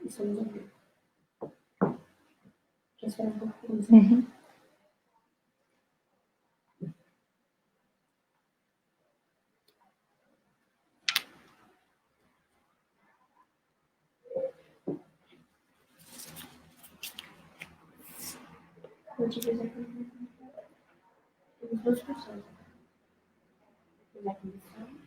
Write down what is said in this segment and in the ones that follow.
Estamos aqui. Quer esperar um pouco? Uhum. Vou te dizer que temos 2 pessoas. Já começou?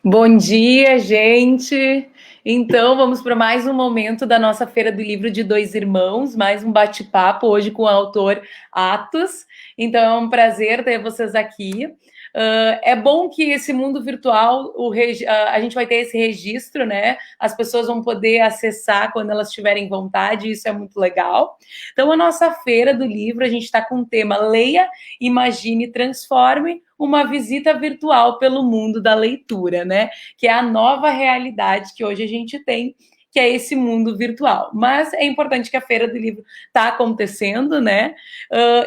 Bom dia, gente! Então, vamos para mais um momento da nossa Feira do Livro de Dois Irmãos, mais um bate-papo hoje com o autor Atos. Então, é um prazer ter vocês aqui. É bom que esse mundo virtual, a gente vai ter esse registro, né? As pessoas vão poder acessar quando elas tiverem vontade, isso é muito legal. Então, a nossa Feira do Livro, a gente está com o tema Leia, Imagine, Transforme, uma visita virtual pelo mundo da leitura, né? Que é a nova realidade que hoje a gente tem, que é esse mundo virtual. Mas é importante que a Feira do Livro está acontecendo, né?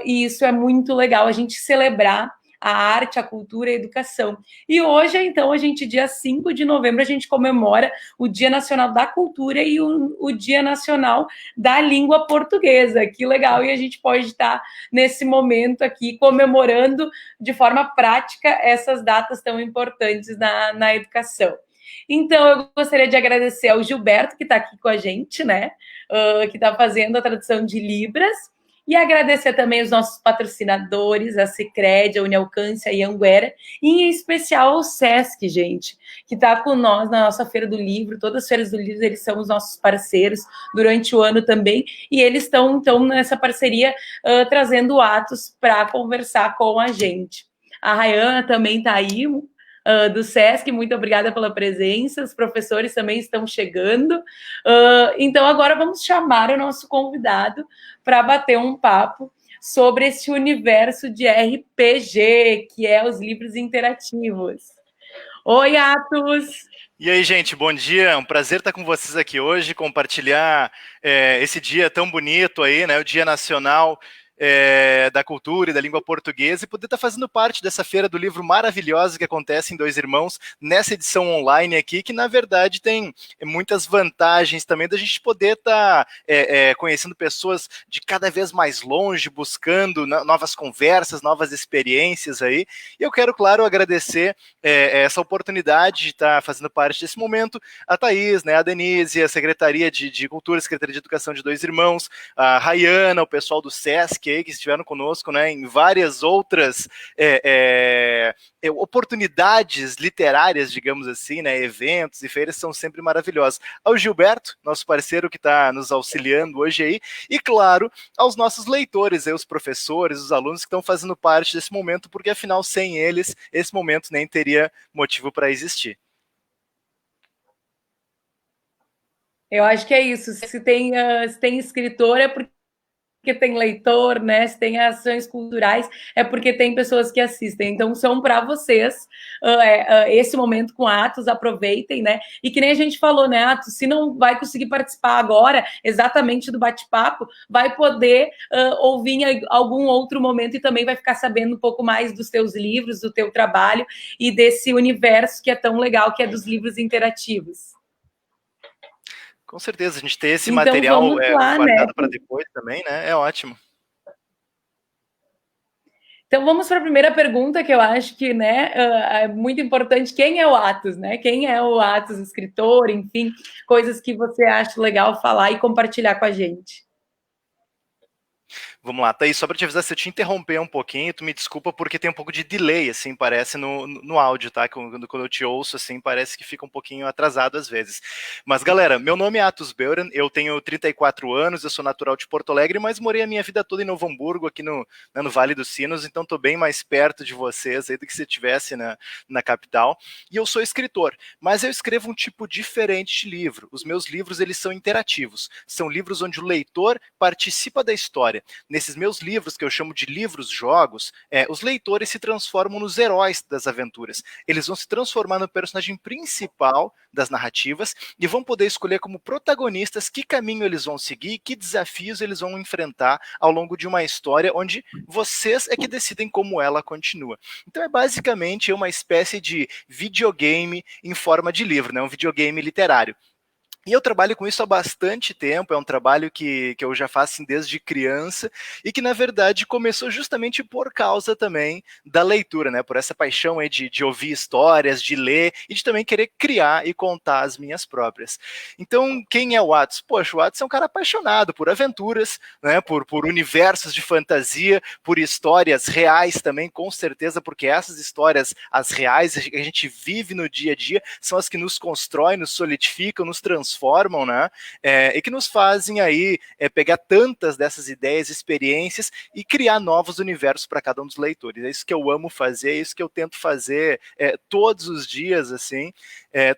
E isso é muito legal, a gente celebrar a arte, a cultura e a educação. E hoje, então, dia 5 de novembro, a gente comemora o Dia Nacional da Cultura e o Dia Nacional da Língua Portuguesa. Que legal! E a gente pode estar nesse momento aqui comemorando de forma prática essas datas tão importantes na educação. Então, eu gostaria de agradecer ao Gilberto, que está aqui com a gente, né? Que está fazendo a tradução de Libras. E agradecer também os nossos patrocinadores, a Sicredi, a Unialcância e a Anguera, e em especial ao Sesc, gente, que está com nós na nossa Feira do Livro. Todas as feiras do livro, eles são os nossos parceiros durante o ano também, e eles estão, então, nessa parceria, trazendo Atos para conversar com a gente. A Rayana também está aí, do Sesc, muito obrigada pela presença, os professores também estão chegando. Então, agora vamos chamar o nosso convidado para bater um papo sobre esse universo de RPG, que é os livros interativos. Oi, Atos! E aí, gente, bom dia, é um prazer estar com vocês aqui hoje, compartilhar esse dia tão bonito aí, né, o Dia Nacional da Cultura e da Língua Portuguesa, e poder estar fazendo parte dessa Feira do Livro maravilhosa que acontece em Dois Irmãos, nessa edição online aqui, que na verdade tem muitas vantagens também da gente poder estar conhecendo pessoas de cada vez mais longe, buscando novas conversas, novas experiências aí, e eu quero, claro, agradecer essa oportunidade de estar fazendo parte desse momento, a Thaís, né, a Denise, a Secretaria de Cultura, a Secretaria de Educação de Dois Irmãos, a Rayana, o pessoal do Sesc aí, que estiveram conosco, né, em várias outras oportunidades literárias, digamos assim, né, eventos e feiras são sempre maravilhosos. Ao Gilberto, nosso parceiro que está nos auxiliando hoje aí, e claro, aos nossos leitores, aí, os professores, os alunos que estão fazendo parte desse momento, porque afinal, sem eles, esse momento nem teria motivo para existir. Eu acho que é isso. Se tem escritor, é porque tem leitor, né? Se tem ações culturais, é porque tem pessoas que assistem. Então, são para vocês esse momento com Atos, aproveitem, né? E que nem a gente falou, né, Atos, se não vai conseguir participar agora, exatamente do bate-papo, vai poder ouvir em algum outro momento e também vai ficar sabendo um pouco mais dos teus livros, do teu trabalho e desse universo que é tão legal, que é dos livros interativos. Com certeza, a gente ter esse então, material lá, guardado, né, para depois também, né? É ótimo. Então vamos para a primeira pergunta, que eu acho que, né, é muito importante. Quem é o Atos, né? Quem é o Atos, escritor, enfim, coisas que você acha legal falar e compartilhar com a gente. Vamos lá, Thaís, só para te avisar, se eu te interromper um pouquinho, tu me desculpa porque tem um pouco de delay, assim, parece no áudio, tá? Quando eu te ouço, assim, parece que fica um pouquinho atrasado às vezes. Mas, galera, meu nome é Atos Beuren, eu tenho 34 anos, eu sou natural de Porto Alegre, mas morei a minha vida toda em Novo Hamburgo, aqui no Vale dos Sinos, então tô bem mais perto de vocês aí do que se estivesse na capital. E eu sou escritor, mas eu escrevo um tipo diferente de livro. Os meus livros, eles são interativos. São livros onde o leitor participa da história. Nesses meus livros, que eu chamo de livros-jogos, os leitores se transformam nos heróis das aventuras. Eles vão se transformar no personagem principal das narrativas e vão poder escolher como protagonistas que caminho eles vão seguir, que desafios eles vão enfrentar ao longo de uma história onde vocês é que decidem como ela continua. Então é basicamente uma espécie de videogame em forma de livro, né? Um videogame literário. E eu trabalho com isso há bastante tempo, é um trabalho que eu já faço assim, desde criança, e que, na verdade, começou justamente por causa também da leitura, né? Por essa paixão aí de ouvir histórias, de ler, e de também querer criar e contar as minhas próprias. Então, quem é o Atos? Poxa, o Atos é um cara apaixonado por aventuras, né? Por universos de fantasia, por histórias reais também, com certeza, porque essas histórias, as reais, que a gente vive no dia a dia, são as que nos constroem, nos solidificam, nos transformam, né? E que nos fazem aí pegar tantas dessas ideias, experiências e criar novos universos para cada um dos leitores. É isso que eu amo fazer, é isso que eu tento fazer todos os dias, assim,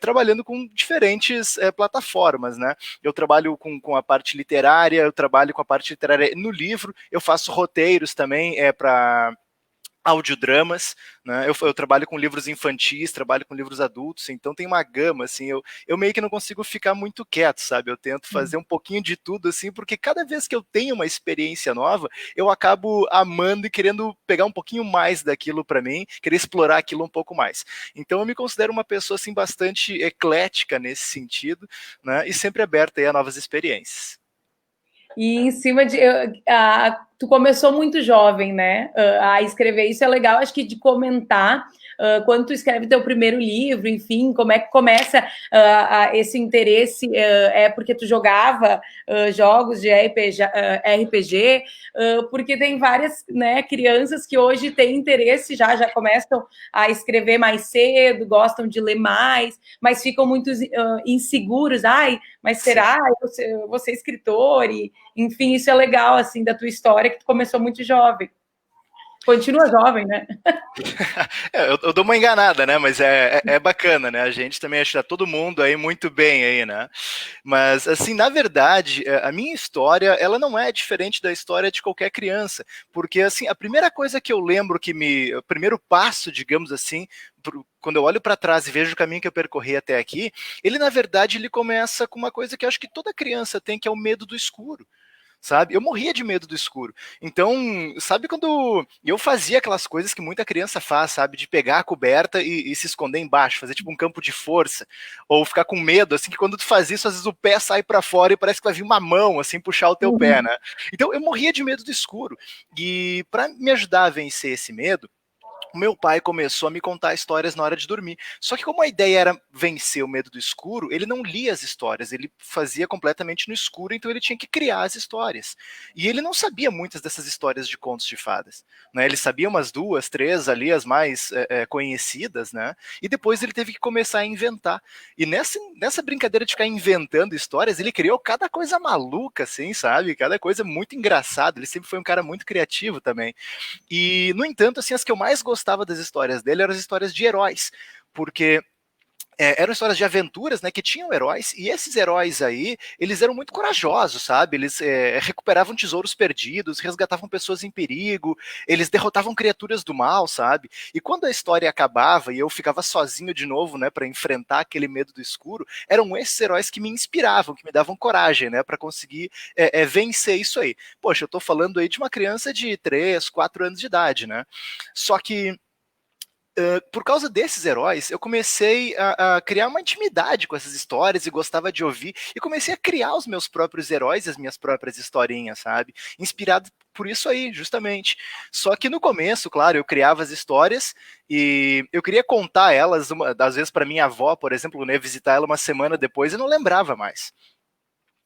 trabalhando com diferentes plataformas, né? Eu trabalho com a parte literária, eu trabalho com a parte literária no livro, eu faço roteiros também para audiodramas, né? Eu trabalho com livros infantis, trabalho com livros adultos, então tem uma gama, assim, eu meio que não consigo ficar muito quieto, sabe? Eu tento fazer um pouquinho de tudo, assim, porque cada vez que eu tenho uma experiência nova, eu acabo amando e querendo pegar um pouquinho mais daquilo para mim, querer explorar aquilo um pouco mais. Então eu me considero uma pessoa, assim, bastante eclética nesse sentido, né? E sempre aberta aí a novas experiências. E em cima de. Tu começou muito jovem, né? A escrever isso é legal, acho que de comentar. Quando tu escreve teu primeiro livro, enfim, como é que começa esse interesse? É porque tu jogava jogos de RPG, porque tem várias, né, crianças que hoje têm interesse, já começam a escrever mais cedo, gostam de ler mais, mas ficam muito inseguros. Ai, mas será? Eu vou ser escritor? E, enfim, isso é legal, assim, da tua história, que tu começou muito jovem. Continua jovem, né? Eu dou uma enganada, né? Mas é bacana, né? A gente também acha todo mundo aí muito bem aí, né? Mas, assim, na verdade, a minha história, ela não é diferente da história de qualquer criança. Porque, assim, a primeira coisa que eu lembro o primeiro passo, digamos assim, quando eu olho para trás e vejo o caminho que eu percorri até aqui, ele, na verdade, ele começa com uma coisa que eu acho que toda criança tem, que é o medo do escuro. Sabe? Eu morria de medo do escuro. Então, sabe quando eu fazia aquelas coisas que muita criança faz, sabe? De pegar a coberta e se esconder embaixo, fazer tipo um campo de força, ou ficar com medo, assim, que quando tu faz isso, às vezes o pé sai para fora e parece que vai vir uma mão, assim, puxar o teu pé, né? Então, eu morria de medo do escuro. E para me ajudar a vencer esse medo, o meu pai começou a me contar histórias na hora de dormir. Só que como a ideia era vencer o medo do escuro, ele não lia as histórias, ele fazia completamente no escuro, então ele tinha que criar as histórias. E ele não sabia muitas dessas histórias de contos de fadas, né? Ele sabia umas duas, três ali, as mais conhecidas, né? E depois ele teve que começar a inventar. E nessa brincadeira de ficar inventando histórias, ele criou cada coisa maluca, assim, sabe? Cada coisa muito engraçada. Ele sempre foi um cara muito criativo também. E, no entanto, assim, as que eu mais gostava das histórias dele eram as histórias de heróis, porque eram histórias de aventuras, né, que tinham heróis, e esses heróis aí, eles eram muito corajosos, sabe? Eles recuperavam tesouros perdidos, resgatavam pessoas em perigo, eles derrotavam criaturas do mal, sabe? E quando a história acabava e eu ficava sozinho de novo, né, para enfrentar aquele medo do escuro, eram esses heróis que me inspiravam, que me davam coragem, né, para conseguir vencer isso aí. Poxa, eu tô falando aí de uma criança de 3, 4 anos de idade, né? Só que por causa desses heróis, eu comecei a criar uma intimidade com essas histórias e gostava de ouvir, e comecei a criar os meus próprios heróis e as minhas próprias historinhas, sabe? Inspirado por isso aí, justamente. Só que no começo, claro, eu criava as histórias e eu queria contar elas, às vezes para minha avó, por exemplo, né, visitar ela uma semana depois e não lembrava mais.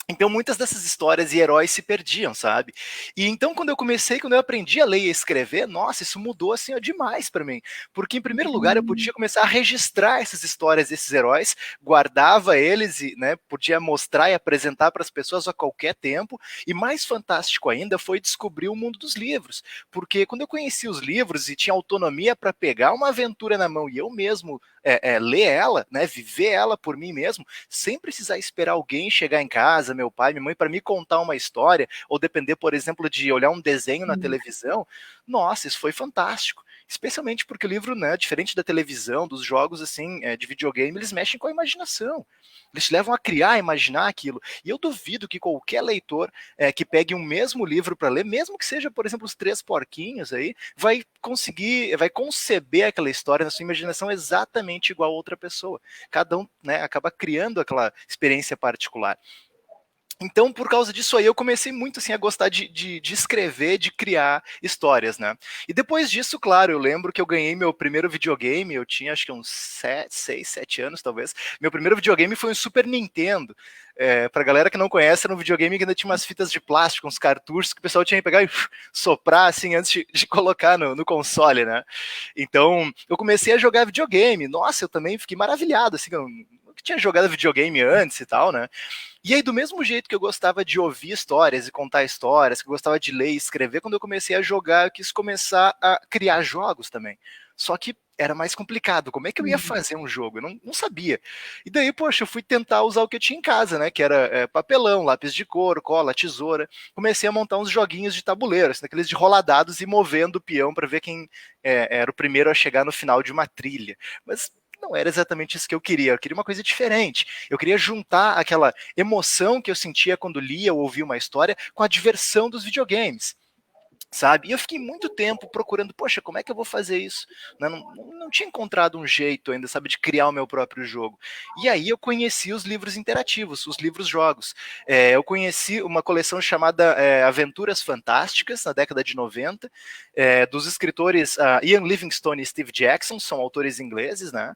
Então, muitas dessas histórias e heróis se perdiam, sabe? E então, quando eu aprendi a ler e a escrever, nossa, isso mudou assim ó, demais para mim. Porque, em primeiro lugar, eu podia começar a registrar essas histórias desses heróis, guardava eles e né, podia mostrar e apresentar para as pessoas a qualquer tempo. E mais fantástico ainda foi descobrir o mundo dos livros. Porque quando eu conheci os livros e tinha autonomia para pegar uma aventura na mão e eu mesmo ler ela, né, viver ela por mim mesmo, sem precisar esperar alguém chegar em casa, meu pai, minha mãe, para me contar uma história, ou depender, por exemplo, de olhar um desenho na televisão, nossa, isso foi fantástico. Especialmente porque o livro, né, diferente da televisão, dos jogos assim, de videogame, eles mexem com a imaginação. Eles te levam a criar, a imaginar aquilo. E eu duvido que qualquer leitor que pegue um mesmo livro para ler, mesmo que seja, por exemplo, Os Três Porquinhos aí, vai conseguir, vai conceber aquela história na sua imaginação exatamente igual a outra pessoa. Cada um, né, acaba criando aquela experiência particular. Então, por causa disso aí, eu comecei muito assim a gostar de escrever, de criar histórias, né? E depois disso, claro, eu lembro que eu ganhei meu primeiro videogame, eu tinha acho que uns 6, 7 anos, talvez. Meu primeiro videogame foi um Super Nintendo. Pra galera que não conhece, era um videogame que ainda tinha umas fitas de plástico, uns cartuchos que o pessoal tinha que pegar e soprar assim antes de colocar no console, né? Então, eu comecei a jogar videogame. Nossa, eu também fiquei maravilhado, assim, eu nunca tinha jogado videogame antes e tal, né? E aí, do mesmo jeito que eu gostava de ouvir histórias e contar histórias, que eu gostava de ler e escrever, quando eu comecei a jogar, eu quis começar a criar jogos também. Só que era mais complicado. Como é que eu ia fazer um jogo? Eu não sabia. E daí, poxa, eu fui tentar usar o que eu tinha em casa, né? Que era papelão, lápis de cor, cola, tesoura. Comecei a montar uns joguinhos de tabuleiro, assim, daqueles de rolar dados e movendo o peão para ver quem era o primeiro a chegar no final de uma trilha. Mas não era exatamente isso que eu queria uma coisa diferente. Eu queria juntar aquela emoção que eu sentia quando lia ou ouvia uma história com a diversão dos videogames. Sabe? E eu fiquei muito tempo procurando, poxa, como é que eu vou fazer isso? Não tinha encontrado um jeito ainda, sabe, de criar o meu próprio jogo. E aí eu conheci os livros interativos, os livros-jogos. Eu conheci uma coleção chamada Aventuras Fantásticas, na década de 90, dos escritores Ian Livingstone e Steve Jackson, são autores ingleses, né?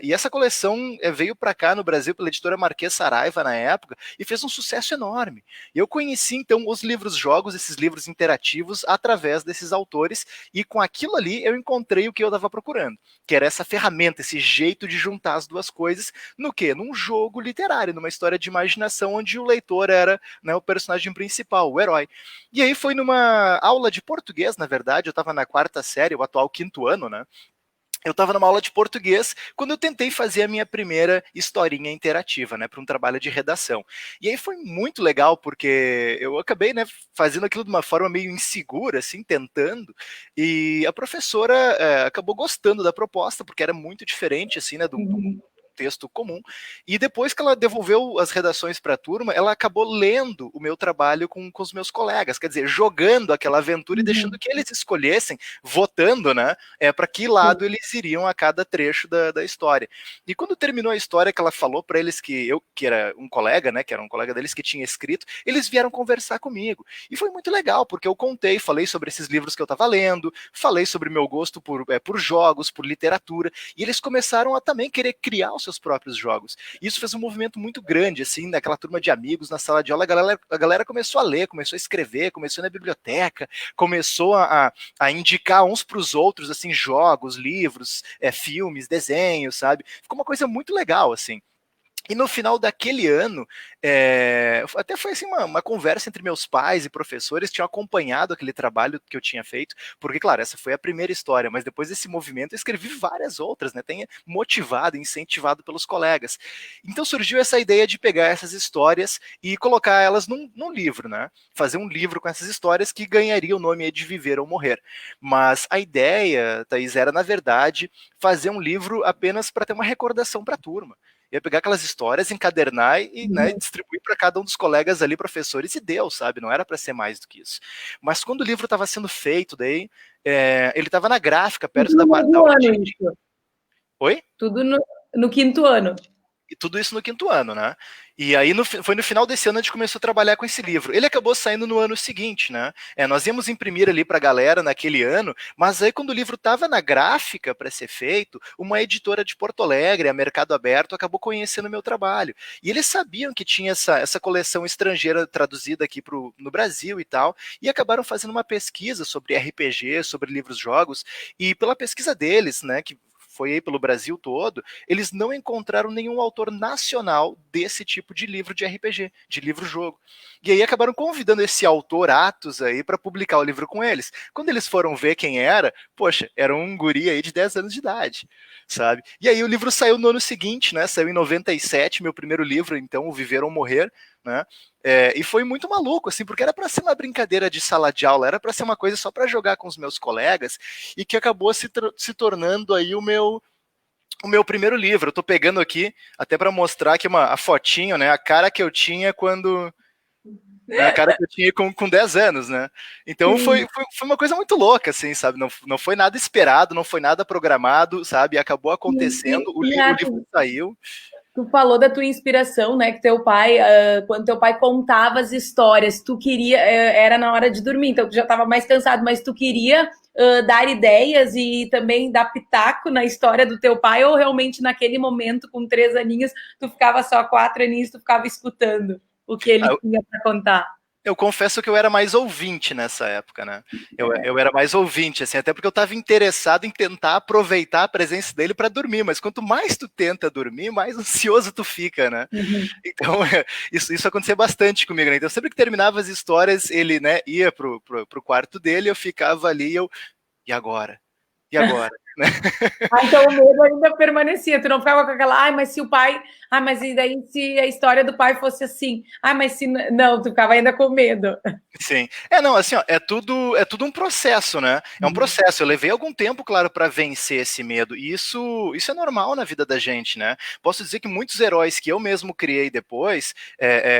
E essa coleção veio para cá no Brasil pela editora Marquês Saraiva na época e fez um sucesso enorme. Eu conheci então os livros-jogos, esses livros interativos, através desses autores, e com aquilo ali eu encontrei o que eu estava procurando, que era essa ferramenta, esse jeito de juntar as duas coisas, no quê? Num jogo literário, numa história de imaginação, onde o leitor era, né, o personagem principal, o herói. E aí foi numa aula de português, na verdade, eu estava na 4ª série, o atual 5º ano, né? Eu estava numa aula de português quando eu tentei fazer a minha primeira historinha interativa, né, para um trabalho de redação. E aí foi muito legal porque eu acabei, né, fazendo aquilo de uma forma meio insegura, assim, tentando. E a professora acabou gostando da proposta porque era muito diferente, assim, né, de um texto comum. E depois que ela devolveu as redações para a turma, ela acabou lendo o meu trabalho com os meus colegas, quer dizer, jogando aquela aventura e deixando que eles escolhessem, votando, né, para que lado eles iriam a cada trecho da história. E quando terminou a história, que ela falou para eles que era um colega, né, que era um colega deles que tinha escrito, eles vieram conversar comigo. E foi muito legal, porque eu falei sobre esses livros que eu estava lendo, falei sobre meu gosto por jogos, por literatura, e eles começaram a também querer criar os seus próprios jogos. E isso fez um movimento muito grande, assim, naquela turma de amigos, na sala de aula, a galera começou a ler, começou a escrever, começou na biblioteca, começou a indicar uns para os outros, assim, jogos, livros, filmes, desenhos, sabe? Ficou uma coisa muito legal, assim. E no final daquele ano, até foi assim uma conversa entre meus pais e professores que tinham acompanhado aquele trabalho que eu tinha feito, porque, claro, essa foi a primeira história, mas depois desse movimento eu escrevi várias outras, né? Tenha motivado, incentivado pelos colegas. Então surgiu essa ideia de pegar essas histórias e colocar elas num livro, né? Fazer um livro com essas histórias que ganharia o nome de Viver ou Morrer. Mas a ideia, Thaís, era, na verdade, fazer um livro apenas para ter uma recordação para a turma. Ia pegar aquelas histórias, encadernar e né, distribuir para cada um dos colegas ali, professores, e deu, sabe? Não era para ser mais do que isso. Mas quando o livro estava sendo feito, daí ele estava na gráfica, perto da Tudo no aula ano, de... isso. Oi? Tudo no 5º ano. E tudo isso no 5º ano, né? E aí foi no final desse ano a gente começou a trabalhar com esse livro. Ele acabou saindo no ano seguinte, né? Nós íamos imprimir ali para a galera naquele ano, mas aí quando o livro estava na gráfica para ser feito, uma editora de Porto Alegre, a Mercado Aberto, acabou conhecendo o meu trabalho. E eles sabiam que tinha essa coleção estrangeira traduzida aqui no Brasil e tal, e acabaram fazendo uma pesquisa sobre RPG, sobre livros-jogos, e pela pesquisa deles, né, que foi aí pelo Brasil todo, eles não encontraram nenhum autor nacional desse tipo de livro de RPG, de livro-jogo. E aí acabaram convidando esse autor Atos aí para publicar o livro com eles. Quando eles foram ver quem era, poxa, era um guri aí de 10 anos de idade, sabe? E aí o livro saiu no ano seguinte, né? Saiu em 97, meu primeiro livro, então, O Viver ou Morrer, né? E foi muito maluco, assim, porque era para ser uma brincadeira de sala de aula, era para ser uma coisa só para jogar com os meus colegas, e que acabou se tornando aí o meu primeiro livro. Eu tô pegando aqui até para mostrar aqui a fotinho, né? A cara que eu tinha quando... A cara que eu tinha com 10 anos, né? Então foi uma coisa muito louca, assim, sabe? Não foi nada esperado, não foi nada programado, sabe? Acabou acontecendo, o livro saiu. Tu falou da tua inspiração, né? Que teu pai, quando teu pai contava as histórias, tu queria, era na hora de dormir, então tu já estava mais cansado, mas tu queria dar ideias e também dar pitaco na história do teu pai, ou realmente naquele momento, com 3 aninhos, tu ficava só 4 aninhos, tu ficava escutando o que ele tinha para contar? Eu confesso que eu era mais ouvinte nessa época, né? Eu era mais ouvinte, assim, até porque eu estava interessado em tentar aproveitar a presença dele para dormir, mas quanto mais tu tenta dormir, mais ansioso tu fica, né? Uhum. Então, isso acontecia bastante comigo, né? Então, sempre que terminava as histórias, ele, né, ia pro quarto dele, eu ficava ali, e agora? E agora? Então o medo ainda permanecia, tu não ficava com aquela, mas se o pai, mas e daí se a história do pai fosse assim, mas se não, tu ficava ainda com medo. Sim. Não, assim, ó, é tudo um processo, né? É um processo. Eu levei algum tempo, claro, para vencer esse medo. E isso é normal na vida da gente, né? Posso dizer que muitos heróis que eu mesmo criei depois,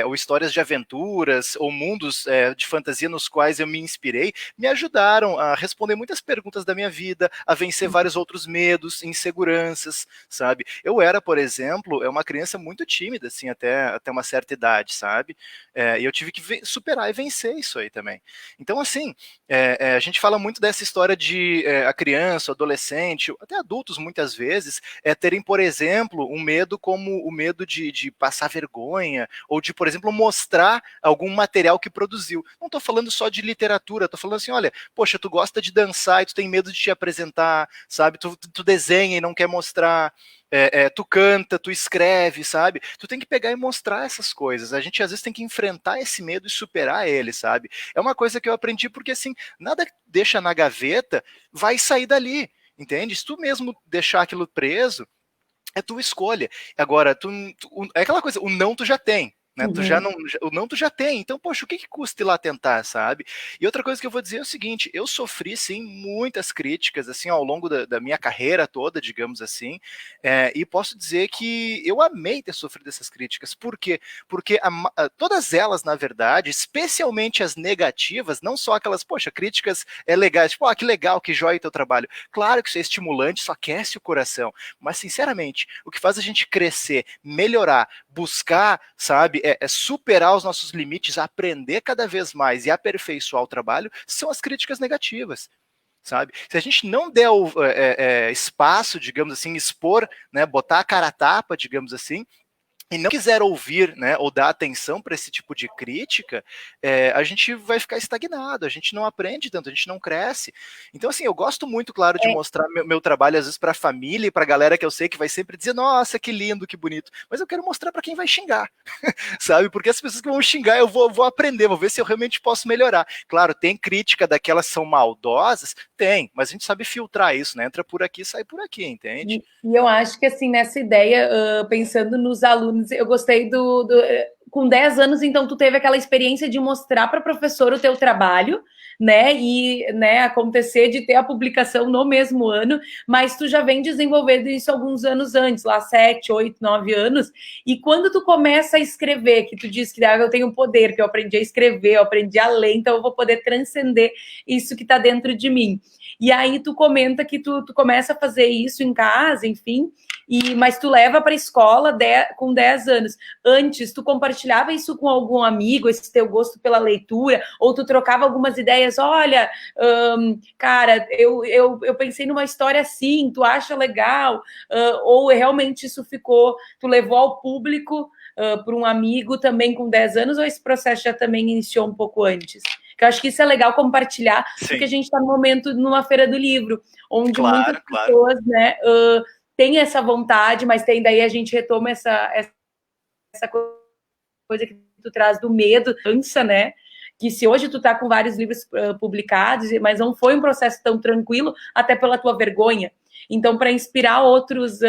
ou histórias de aventuras, ou mundos de fantasia nos quais eu me inspirei, me ajudaram a responder muitas perguntas da minha vida, a vencer vários outros medos, inseguranças, sabe? Eu era, por exemplo, uma criança muito tímida, assim, até uma certa idade, sabe? E eu tive que superar e vencer isso aí também. Então, assim, a gente fala muito dessa história de a criança, o adolescente, até adultos muitas vezes, terem, por exemplo, um medo como o medo de passar vergonha, ou de, por exemplo, mostrar algum material que produziu. Não estou falando só de literatura, estou falando assim, olha, poxa, tu gosta de dançar e tu tem medo de te apresentar, sabe? Tu desenha e não quer mostrar. Tu canta, tu escreve, sabe? Tu tem que pegar e mostrar essas coisas. A gente às vezes tem que enfrentar esse medo e superar ele, sabe? É uma coisa que eu aprendi porque assim, nada que deixa na gaveta vai sair dali, entende? Se tu mesmo deixar aquilo preso, é tua escolha. Agora, é aquela coisa, o não tu já tem. Né? Tu já não, o não tu já tem, então, poxa, o que custa ir lá tentar, sabe? E outra coisa que eu vou dizer é o seguinte, eu sofri, sim, muitas críticas, assim, ao longo da minha carreira toda, digamos assim, e posso dizer que eu amei ter sofrido essas críticas. Por quê? Porque todas elas, na verdade, especialmente as negativas, não só aquelas, poxa, críticas legais, tipo, que legal, que joia teu trabalho. Claro que isso é estimulante, isso aquece o coração, mas, sinceramente, o que faz a gente crescer, melhorar, buscar, sabe, superar os nossos limites, aprender cada vez mais e aperfeiçoar o trabalho, são as críticas negativas. Sabe? Se a gente não der espaço, digamos assim, expor, né, botar a cara a tapa, digamos assim, e não quiser ouvir, né, ou dar atenção para esse tipo de crítica, a gente vai ficar estagnado, a gente não aprende tanto, a gente não cresce. Então, assim, eu gosto muito, claro, de mostrar meu trabalho, às vezes, para a família e para a galera que eu sei que vai sempre dizer, nossa, que lindo, que bonito, mas eu quero mostrar para quem vai xingar, sabe? Porque as pessoas que vão xingar, eu vou aprender, vou ver se eu realmente posso melhorar. Claro, tem crítica daquelas que são maldosas? Tem, mas a gente sabe filtrar isso, né? Entra por aqui, sai por aqui, entende? E eu acho que, assim, nessa ideia, pensando nos alunos, eu gostei com 10 anos, então, tu teve aquela experiência de mostrar para a professora o teu trabalho, né, e, né, acontecer de ter a publicação no mesmo ano, mas tu já vem desenvolvendo isso alguns anos antes, lá 7, 8, 9 anos, e quando tu começa a escrever, que tu diz que eu tenho poder, que eu aprendi a escrever, eu aprendi a ler, então eu vou poder transcender isso que está dentro de mim. E aí tu comenta que tu começa a fazer isso em casa, enfim, mas tu leva para a escola com 10 anos. Antes, tu compartilhava isso com algum amigo, esse teu gosto pela leitura, ou tu trocava algumas ideias, olha, cara, eu pensei numa história assim, tu acha legal? Ou realmente isso tu levou ao público para um amigo também com 10 anos, ou esse processo já também iniciou um pouco antes? Que eu acho que isso é legal compartilhar, Sim. Porque a gente está no momento numa feira do livro, onde muitas Claro. pessoas, né, têm essa vontade, mas daí a gente retoma essa coisa que tu traz do medo, dança, né? Que se hoje tu tá com vários livros publicados, mas não foi um processo tão tranquilo, até pela tua vergonha. Então, para inspirar outros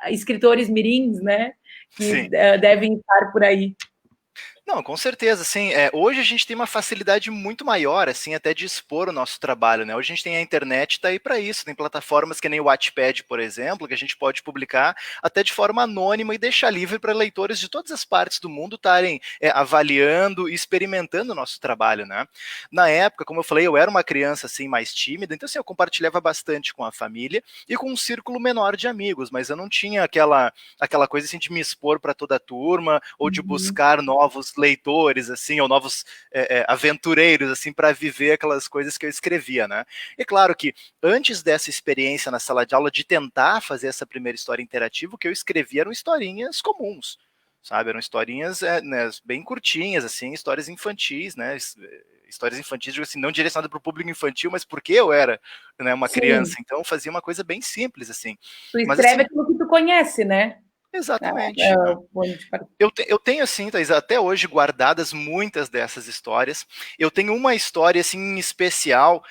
escritores mirins, né, que devem estar por aí. Não, com certeza, assim, hoje a gente tem uma facilidade muito maior, assim, até de expor o nosso trabalho, né? Hoje a gente tem a internet, tá aí para isso, tem plataformas que nem o Wattpad, por exemplo, que a gente pode publicar até de forma anônima e deixar livre para leitores de todas as partes do mundo estarem avaliando e experimentando o nosso trabalho, né? Na época, como eu falei, eu era uma criança, assim, mais tímida, então, assim, eu compartilhava bastante com a família e com um círculo menor de amigos, mas eu não tinha aquela coisa, assim, de me expor para toda a turma ou de buscar novos leitores, assim, ou novos aventureiros, assim, para viver aquelas coisas que eu escrevia, né? E claro que antes dessa experiência na sala de aula de tentar fazer essa primeira história interativa, o que eu escrevia eram historinhas comuns, sabe? Eram historinhas né, bem curtinhas, assim, histórias infantis, né? Histórias infantis, assim, não direcionadas para o público infantil, mas porque eu era, né, uma criança, então eu fazia uma coisa bem simples, assim. Tu Mas, escreve assim, aquilo que tu conhece, né? exatamente. Eu tenho, assim, Thaís, até hoje guardadas muitas dessas histórias. Eu tenho uma história, assim, em especial,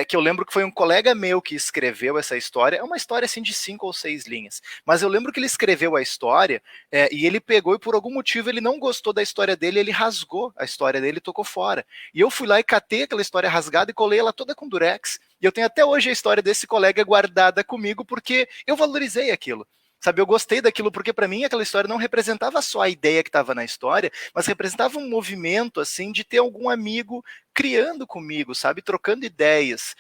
que eu lembro que foi um colega meu que escreveu essa história. É uma história, assim, de 5 ou 6 linhas. Mas eu lembro que ele escreveu a história e ele pegou e, por algum motivo, ele não gostou da história dele, ele rasgou a história dele e tocou fora. E eu fui lá e catei aquela história rasgada e colei ela toda com durex. E eu tenho até hoje a história desse colega guardada comigo porque eu valorizei aquilo. Sabe, eu gostei daquilo porque para mim aquela história não representava só a ideia que estava na história, mas representava um movimento assim de ter algum amigo criando comigo, sabe, trocando ideias,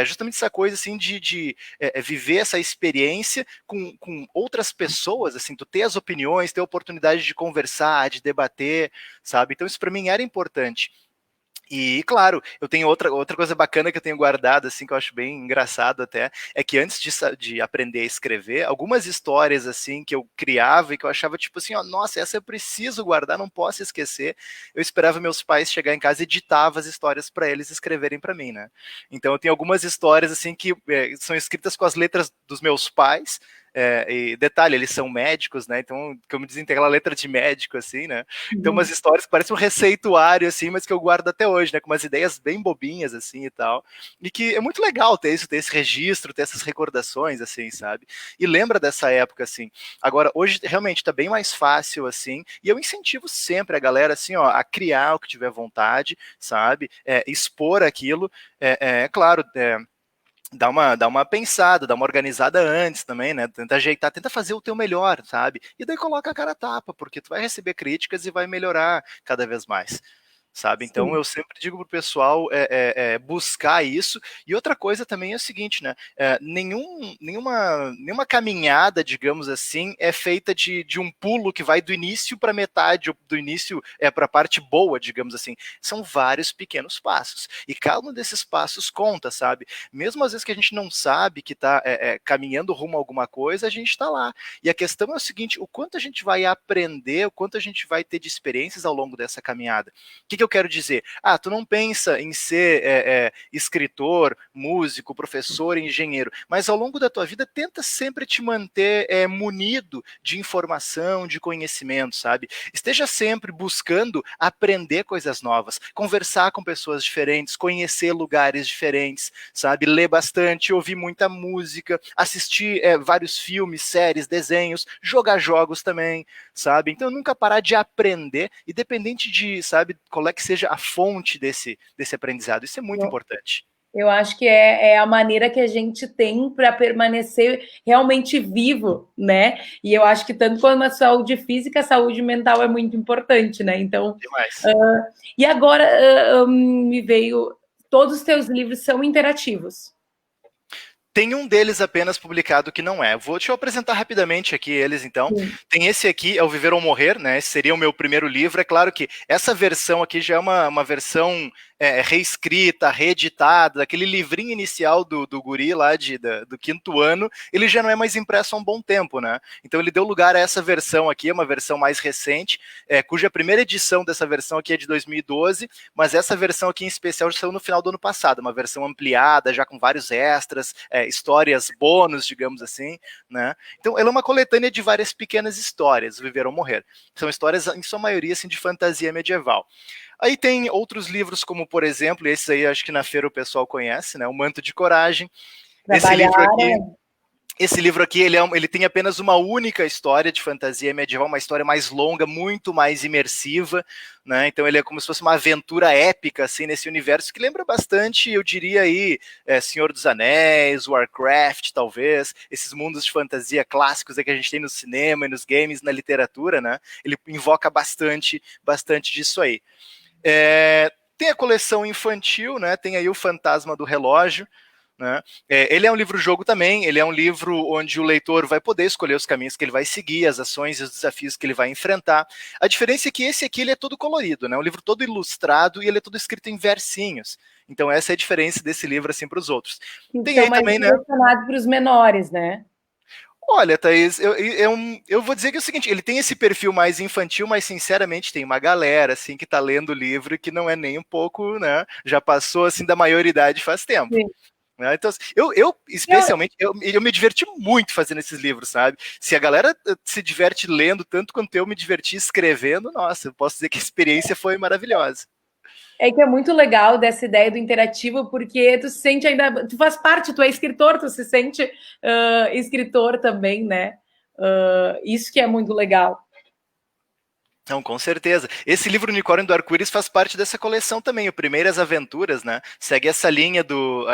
justamente essa coisa assim de viver essa experiência com outras pessoas, assim, tu ter as opiniões, ter a oportunidade de conversar, de debater, sabe, então isso para mim era importante. E, claro, eu tenho outra coisa bacana que eu tenho guardado, assim, que eu acho bem engraçado até, é que antes de aprender a escrever, algumas histórias, assim, que eu criava e que eu achava, tipo assim, ó, nossa, essa eu preciso guardar, não posso esquecer, eu esperava meus pais chegar em casa e editava as histórias para eles escreverem para mim, né? Então eu tenho algumas histórias, assim, que são escritas com as letras dos meus pais, e detalhe, eles são médicos, né? Então, como dizem, tem aquela letra de médico, assim, né? Então, umas histórias que parecem um receituário, assim, mas que eu guardo até hoje, né? Com umas ideias bem bobinhas, assim, e tal. E que é muito legal ter isso, ter esse registro, ter essas recordações, assim, sabe? E lembra dessa época, assim. Agora, hoje, realmente, tá bem mais fácil, assim, e eu incentivo sempre a galera, assim, ó, a criar o que tiver vontade, sabe? Expor aquilo. Claro, dá uma pensada, dá uma organizada antes também, né? Tenta ajeitar, tenta fazer o teu melhor, sabe? E daí coloca a cara a tapa, porque tu vai receber críticas e vai melhorar cada vez mais, sabe? Então Sim. eu sempre digo pro pessoal buscar isso. E outra coisa também é o seguinte, né? Nenhuma caminhada, digamos assim, é feita de um pulo que vai do início para metade, do início para a parte boa, digamos assim. São vários pequenos passos. E cada um desses passos conta, sabe? Mesmo às vezes que a gente não sabe que está caminhando rumo a alguma coisa, a gente está lá. E a questão é o seguinte, o quanto a gente vai aprender, o quanto a gente vai ter de experiências ao longo dessa caminhada. O que eu quero dizer? Tu não pensa em ser escritor, músico, professor, engenheiro, mas ao longo da tua vida tenta sempre te manter munido de informação, de conhecimento, sabe? Esteja sempre buscando aprender coisas novas, conversar com pessoas diferentes, conhecer lugares diferentes, sabe? Ler bastante, ouvir muita música, assistir vários filmes, séries, desenhos, jogar jogos também, sabe? Então nunca parar de aprender, independente de, sabe, qual é que seja a fonte desse aprendizado. Isso é muito importante. Eu acho que é a maneira que a gente tem para permanecer realmente vivo, né? E eu acho que tanto quanto a saúde física, a saúde mental é muito importante, né? Então, e agora me veio, todos os teus livros são interativos? Tem um deles apenas publicado que não é. Deixa eu apresentar rapidamente aqui eles, então. Sim. Tem esse aqui, é o Viver ou Morrer, né? Esse seria o meu primeiro livro. É claro que essa versão aqui já é uma versão reescrita, reeditada, aquele livrinho inicial do guri lá do 5º ano, ele já não é mais impresso há um bom tempo, né? Então ele deu lugar a essa versão aqui, uma versão mais recente, cuja primeira edição dessa versão aqui é de 2012, mas essa versão aqui em especial já saiu no final do ano passado, uma versão ampliada, já com vários extras, histórias bônus, digamos assim, né? Então ela é uma coletânea de várias pequenas histórias, Viver ou Morrer. São histórias, em sua maioria, assim, de fantasia medieval. Aí tem outros livros, como, por exemplo, esses aí acho que na feira o pessoal conhece, né? O Manto de Coragem. Esse livro aqui, ele tem apenas uma única história de fantasia medieval, uma história mais longa, muito mais imersiva, né? Então ele é como se fosse uma aventura épica, assim, nesse universo, que lembra bastante, eu diria aí, Senhor dos Anéis, Warcraft, talvez, esses mundos de fantasia clássicos que a gente tem no cinema e nos games, na literatura, né? Ele invoca bastante disso aí. Tem a coleção infantil, né? Tem aí o Fantasma do Relógio, né? Ele é um livro-jogo também, ele é um livro onde o leitor vai poder escolher os caminhos que ele vai seguir, as ações e os desafios que ele vai enfrentar. A diferença é que esse aqui ele é todo colorido, né? Um livro todo ilustrado e ele é todo escrito em versinhos. Então essa é a diferença desse livro assim para os outros. Então, tem aí mais também, né? direcionado para os menores, né? Olha, Thaís, eu vou dizer que é o seguinte, ele tem esse perfil mais infantil, mas sinceramente tem uma galera assim que está lendo o livro que não é nem um pouco, né? Já passou assim da maioridade faz tempo. Sim. Então, eu especialmente, eu me diverti muito fazendo esses livros, sabe? Se a galera se diverte lendo tanto quanto eu me diverti escrevendo, nossa, eu posso dizer que a experiência foi maravilhosa. É que é muito legal dessa ideia do interativo, porque tu se sente ainda, tu faz parte, tu é escritor, tu se sente escritor também, né? Isso que é muito legal. Não, com certeza. Esse livro Unicórnio do Arco-Íris faz parte dessa coleção também, o Primeiras Aventuras, né? Segue essa linha do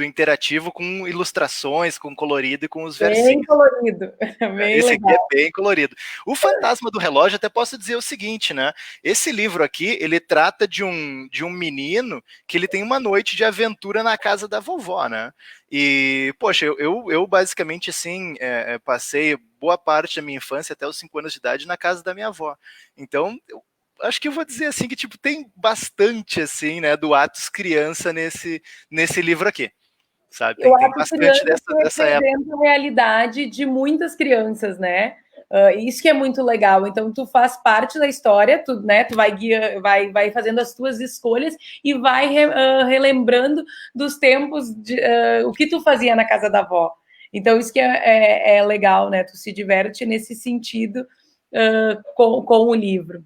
interativo com ilustrações, com colorido e com os versinhos. Bem colorido. Bem Esse legal. aqui é bem colorido. O Fantasma do Relógio, até posso dizer o seguinte, né? Esse livro aqui, ele trata de um menino que ele tem uma noite de aventura na casa da vovó, né? E, poxa, eu basicamente, assim, passei boa parte da minha infância, até os 5 anos de idade, na casa da minha avó. Então, eu acho que eu vou dizer, assim, que, tipo, tem bastante, assim, né, do Atos criança nesse livro aqui, sabe? Tem bastante dessa época. A realidade de muitas crianças, né? Isso que é muito legal. Então, tu faz parte da história, tu vai fazendo as tuas escolhas e vai relembrando dos tempos, o que tu fazia na casa da avó. Então, isso que é legal, né? Tu se diverte nesse sentido com o livro.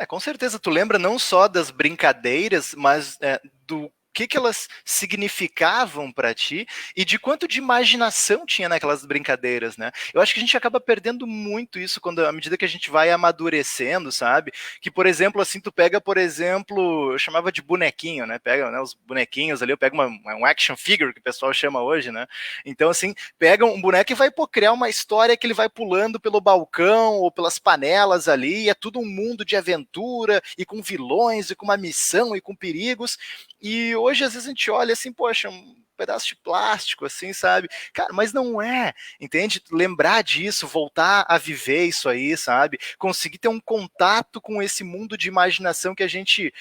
Com certeza, tu lembra não só das brincadeiras, mas do que elas significavam para ti e de quanto de imaginação tinha naquelas brincadeiras, né? Eu acho que a gente acaba perdendo muito isso à medida que a gente vai amadurecendo, sabe? Que, por exemplo, assim, tu pega, por exemplo, eu chamava de bonequinho, né? Pega, né, os bonequinhos ali, eu pego um action figure, que o pessoal chama hoje, né? Então, assim, pega um boneco e vai criar uma história que ele vai pulando pelo balcão ou pelas panelas ali, e é tudo um mundo de aventura, e com vilões, e com uma missão, e com perigos. E hoje, às vezes, a gente olha assim, poxa, um pedaço de plástico, assim, sabe? Cara, mas não é, entende? Lembrar disso, voltar a viver isso aí, sabe? Conseguir ter um contato com esse mundo de imaginação que a gente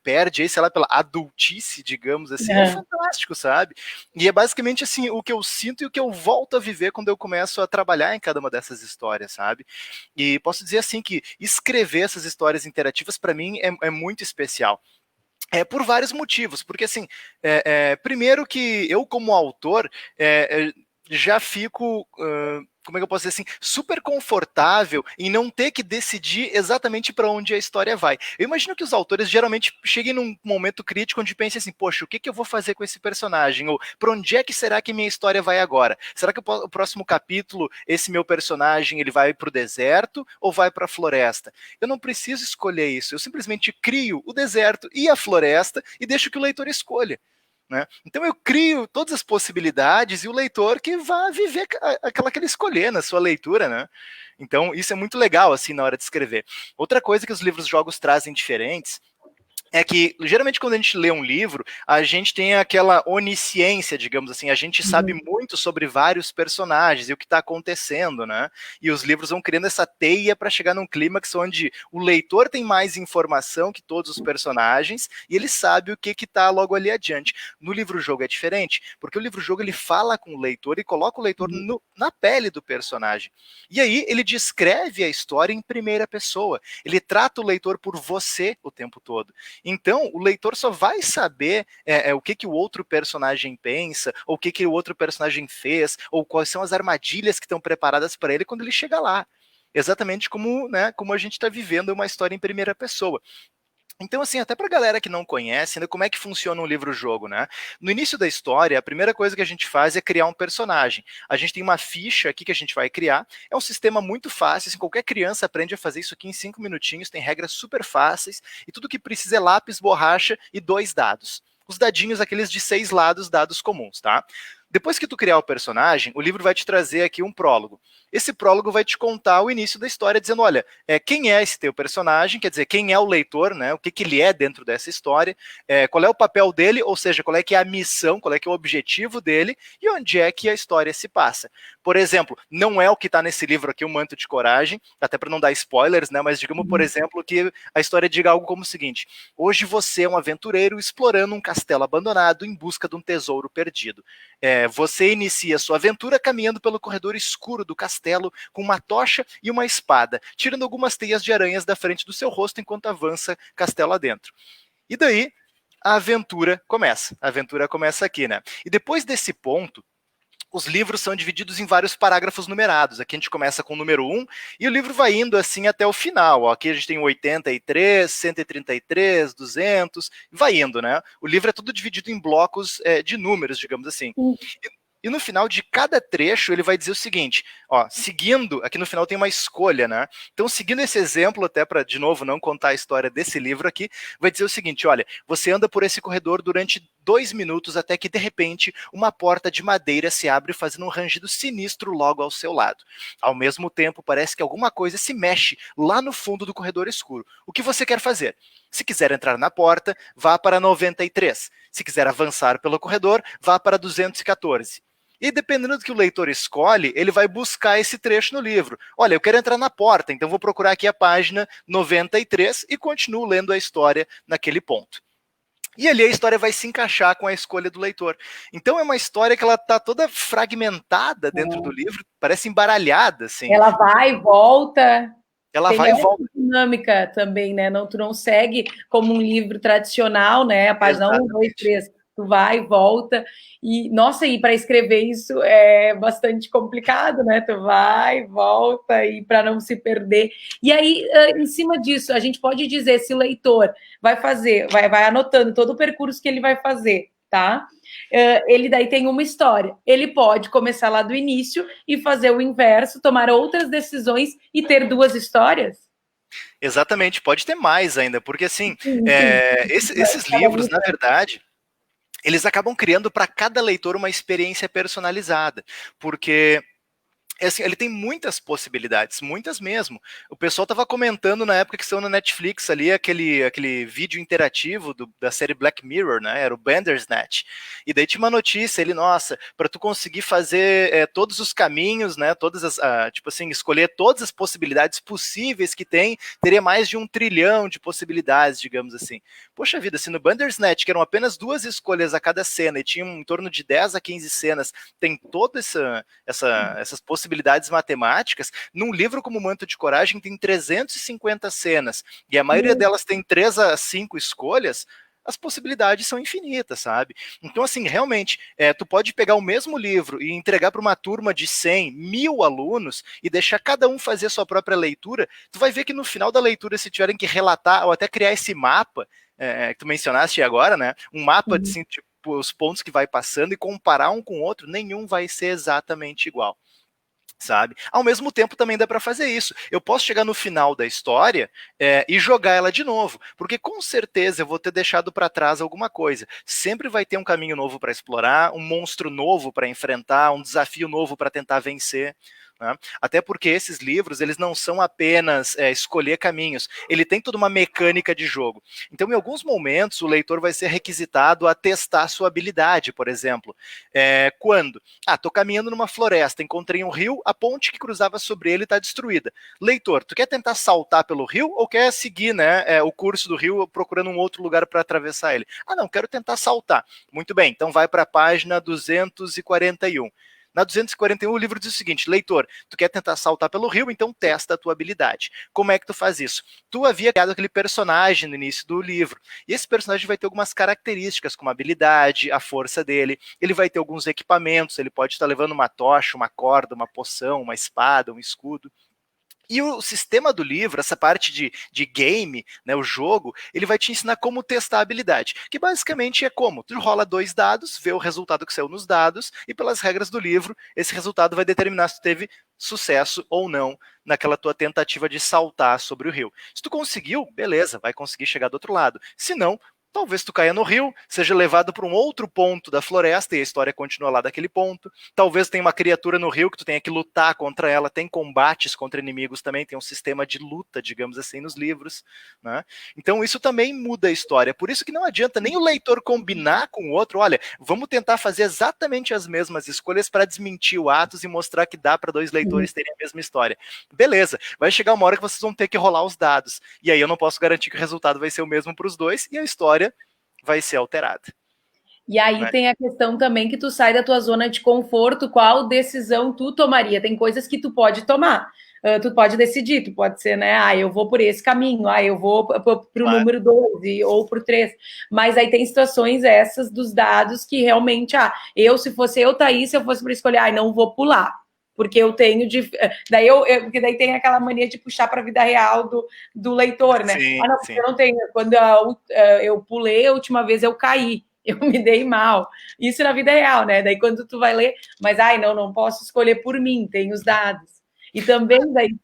perde aí, sei lá, pela adultice, digamos assim, é fantástico, sabe? E é basicamente, assim, o que eu sinto e o que eu volto a viver quando eu começo a trabalhar em cada uma dessas histórias, sabe? E posso dizer, assim, que escrever essas histórias interativas, para mim, é muito especial. Por vários motivos, porque assim, primeiro que eu como autor já fico, como é que eu posso dizer assim, super confortável em não ter que decidir exatamente para onde a história vai. Eu imagino que os autores geralmente cheguem num momento crítico onde pensem assim, poxa, o que eu vou fazer com esse personagem? Ou para onde é que será que minha história vai agora? Será que o próximo capítulo, esse meu personagem, ele vai para o deserto ou vai para a floresta? Eu não preciso escolher isso, eu simplesmente crio o deserto e a floresta e deixo que o leitor escolha. Né? Então eu crio todas as possibilidades e o leitor que vai viver aquela que ele escolher na sua leitura, né? Então isso é muito legal assim na hora de escrever. Outra coisa que os livros-jogos trazem diferentes é que, geralmente, quando a gente lê um livro, a gente tem aquela onisciência, digamos assim, a gente sabe muito sobre vários personagens e o que está acontecendo, né? E os livros vão criando essa teia para chegar num clímax onde o leitor tem mais informação que todos os personagens e ele sabe o que está logo ali adiante. No livro-jogo é diferente, porque o livro-jogo ele fala com o leitor e coloca o leitor na pele do personagem. E aí ele descreve a história em primeira pessoa, ele trata o leitor por você o tempo todo. Então, o leitor só vai saber o que o outro personagem pensa, ou o que o outro personagem fez, ou quais são as armadilhas que estão preparadas para ele quando ele chega lá. Exatamente como, né, como a gente está vivendo uma história em primeira pessoa. Então, assim, até pra galera que não conhece, né, como é que funciona um livro-jogo, né? No início da história, a primeira coisa que a gente faz é criar um personagem. A gente tem uma ficha aqui que a gente vai criar. É um sistema muito fácil, assim, qualquer criança aprende a fazer isso aqui em 5 minutinhos, tem regras super fáceis, e tudo que precisa é lápis, borracha e 2 dados. Os dadinhos, aqueles de 6 lados, dados comuns, tá? Depois que tu criar o personagem, o livro vai te trazer aqui um prólogo. Esse prólogo vai te contar o início da história, dizendo, olha, quem é esse teu personagem, quer dizer, quem é o leitor, né, o que ele é dentro dessa história, qual é o papel dele, ou seja, qual é que é a missão, qual é que é o objetivo dele, e onde é que a história se passa. Por exemplo, não é o que está nesse livro aqui, O Manto de Coragem, até para não dar spoilers, né, mas digamos, por exemplo, que a história diga algo como o seguinte: hoje você é um aventureiro explorando um castelo abandonado em busca de um tesouro perdido. Você inicia sua aventura caminhando pelo corredor escuro do castelo com uma tocha e uma espada, tirando algumas teias de aranhas da frente do seu rosto enquanto avança castelo adentro. E daí a aventura começa. A aventura começa aqui, né? E depois desse ponto, os livros são divididos em vários parágrafos numerados. Aqui a gente começa com o número 1 e o livro vai indo assim até o final. Aqui a gente tem 83, 133, 200, vai indo, né? O livro é tudo dividido em blocos de números, digamos assim. E no final de cada trecho ele vai dizer o seguinte, ó, seguindo, aqui no final tem uma escolha, né? Então, seguindo esse exemplo, até para, de novo, não contar a história desse livro aqui, vai dizer o seguinte, olha, você anda por esse corredor durante 2 minutos até que, de repente, uma porta de madeira se abre fazendo um rangido sinistro logo ao seu lado. Ao mesmo tempo, parece que alguma coisa se mexe lá no fundo do corredor escuro. O que você quer fazer? Se quiser entrar na porta, vá para 93. Se quiser avançar pelo corredor, vá para 214. E dependendo do que o leitor escolhe, ele vai buscar esse trecho no livro. Olha, eu quero entrar na porta, então vou procurar aqui a página 93 e continuo lendo a história naquele ponto. E ali a história vai se encaixar com a escolha do leitor. Então é uma história que ela está toda fragmentada dentro do livro, parece embaralhada, assim. Ela vai e volta. Ela Tem vai e essa volta. dinâmica também, né? Não, tu não segue como um livro tradicional, né? A página 1, 2, 3. Tu vai e volta. E, nossa, e para escrever isso é bastante complicado, né? Tu vai, volta, e para não se perder. E aí, em cima disso, a gente pode dizer se o leitor vai anotando todo o percurso que ele vai fazer, tá? Ele daí tem uma história. Ele pode começar lá do início e fazer o inverso, tomar outras decisões e ter 2 histórias? Exatamente, pode ter mais ainda, porque assim, esses livros, na verdade, eles acabam criando para cada leitor uma experiência personalizada, porque assim, ele tem muitas possibilidades, muitas mesmo. O pessoal estava comentando na época que saiu na Netflix ali aquele vídeo interativo da série Black Mirror, né? Era o Bandersnatch. E daí tinha uma notícia, ele, nossa, para tu conseguir fazer todos os caminhos, né? Tipo assim, escolher todas as possibilidades possíveis que tem, teria mais de 1 trilhão de possibilidades, digamos assim. Poxa vida, se no Bandersnatch, que eram apenas 2 escolhas a cada cena e tinham em torno de 10 a 15 cenas, tem todas essas possibilidades matemáticas, num livro como Manto de Coragem tem 350 cenas, e a maioria delas tem 3 a 5 escolhas, as possibilidades são infinitas, sabe? Então, assim, realmente, tu pode pegar o mesmo livro e entregar para uma turma de 100, 1000 alunos e deixar cada um fazer a sua própria leitura, tu vai ver que no final da leitura, se tiverem que relatar ou até criar esse mapa, que tu mencionaste agora, né? Um mapa de assim, tipo, os pontos que vai passando e comparar um com o outro, nenhum vai ser exatamente igual. Sabe? Ao mesmo tempo também dá para fazer isso. Eu posso chegar no final da história e jogar ela de novo, porque com certeza eu vou ter deixado para trás alguma coisa. Sempre vai ter um caminho novo para explorar, um monstro novo para enfrentar, um desafio novo para tentar vencer. né? Até porque esses livros, eles não são apenas escolher caminhos, ele tem toda uma mecânica de jogo. Então, em alguns momentos, o leitor vai ser requisitado a testar sua habilidade, por exemplo. Quando? Tô caminhando numa floresta, encontrei um rio, a ponte que cruzava sobre ele está destruída. Leitor, tu quer tentar saltar pelo rio ou quer seguir, né, o curso do rio procurando um outro lugar para atravessar ele? Não, quero tentar saltar. Muito bem, então vai para a página 241. Na 241, o livro diz o seguinte: leitor, tu quer tentar saltar pelo rio, então testa a tua habilidade. Como é que tu faz isso? Tu havia criado aquele personagem no início do livro, e esse personagem vai ter algumas características, como a habilidade, a força dele, ele vai ter alguns equipamentos, ele pode estar levando uma tocha, uma corda, uma poção, uma espada, um escudo. E o sistema do livro, essa parte de game, né, o jogo, ele vai te ensinar como testar a habilidade, que basicamente é como? Tu rola 2 dados, vê o resultado que saiu nos dados, e pelas regras do livro, esse resultado vai determinar se tu teve sucesso ou não naquela tua tentativa de saltar sobre o rio. Se tu conseguiu, beleza, vai conseguir chegar do outro lado. Se não, talvez tu caia no rio, seja levado para um outro ponto da floresta e a história continua lá daquele ponto. Talvez tenha uma criatura no rio que tu tenha que lutar contra ela. Tem combates contra inimigos também, tem um sistema de luta, digamos assim, nos livros, né? Então isso também muda a história. Por isso que não adianta nem o leitor combinar com o outro. Olha, vamos tentar fazer exatamente as mesmas escolhas para desmentir o Atos e mostrar que dá para 2 leitores terem a mesma história. Beleza, vai chegar uma hora que vocês vão ter que rolar os dados. E aí eu não posso garantir que o resultado vai ser o mesmo para os dois e a história vai ser alterada. E aí tem a questão também que tu sai da tua zona de conforto, qual decisão tu tomaria? Tem coisas que tu pode tomar, tu pode decidir, tu pode ser, né, eu vou por esse caminho, eu vou para o número 12 ou para o 3, mas aí tem situações essas dos dados que realmente, se fosse eu, Thaís, se eu fosse para escolher, não vou pular, porque eu tenho de... Porque daí tem aquela mania de puxar para a vida real do leitor, né? Sim, Não, sim. eu não tenho. Quando eu pulei, a última vez eu caí, eu me dei mal. Isso na vida real, né? Daí quando tu vai ler, mas não posso escolher por mim, tem os dados. E também daí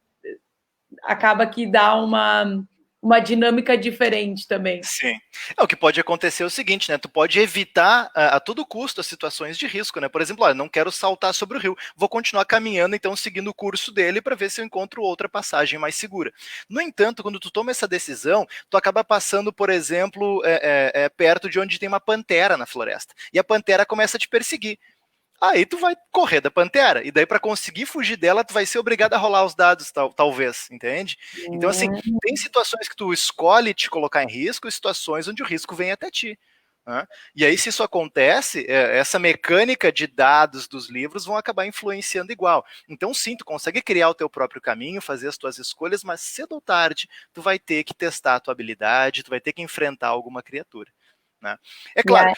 acaba que dá uma dinâmica diferente também. Sim. O que pode acontecer é o seguinte, né? Tu pode evitar a todo custo as situações de risco, né? Por exemplo, não quero saltar sobre o rio, vou continuar caminhando, então seguindo o curso dele para ver se eu encontro outra passagem mais segura. No entanto, quando tu toma essa decisão, tu acaba passando, por exemplo, perto de onde tem uma pantera na floresta. E a pantera começa a te perseguir. Aí tu vai correr da pantera, e daí para conseguir fugir dela, tu vai ser obrigado a rolar os dados, talvez, entende? Então, assim, tem situações que tu escolhe te colocar em risco, e situações onde o risco vem até ti, né? E aí, se isso acontece, essa mecânica de dados dos livros vão acabar influenciando igual. Então, sim, tu consegue criar o teu próprio caminho, fazer as tuas escolhas, mas cedo ou tarde, tu vai ter que testar a tua habilidade, tu vai ter que enfrentar alguma criatura, né? É claro,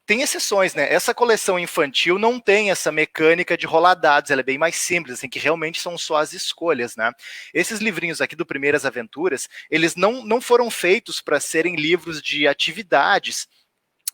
tem exceções, né? Essa coleção infantil não tem essa mecânica de rolar dados, ela é bem mais simples, assim, que realmente são só as escolhas, né? Esses livrinhos aqui do Primeiras Aventuras, eles não foram feitos para serem livros de atividades,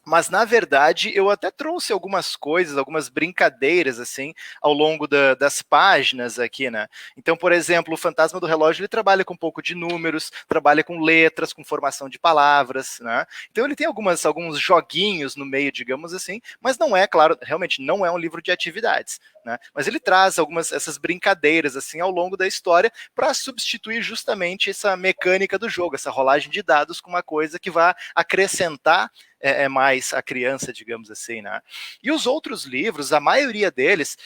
mas, na verdade, eu até trouxe algumas coisas, algumas brincadeiras, assim, ao longo das páginas aqui, né? Então, por exemplo, o Fantasma do Relógio, ele trabalha com um pouco de números, trabalha com letras, com formação de palavras, né? Então, ele tem alguns joguinhos no meio, digamos assim, mas não é, claro, realmente não é um livro de atividades, né? Mas ele traz essas brincadeiras, assim, ao longo da história para substituir justamente essa mecânica do jogo, essa rolagem de dados com uma coisa que vai acrescentar mais a criança, digamos assim, né? E os outros livros, a maioria deles,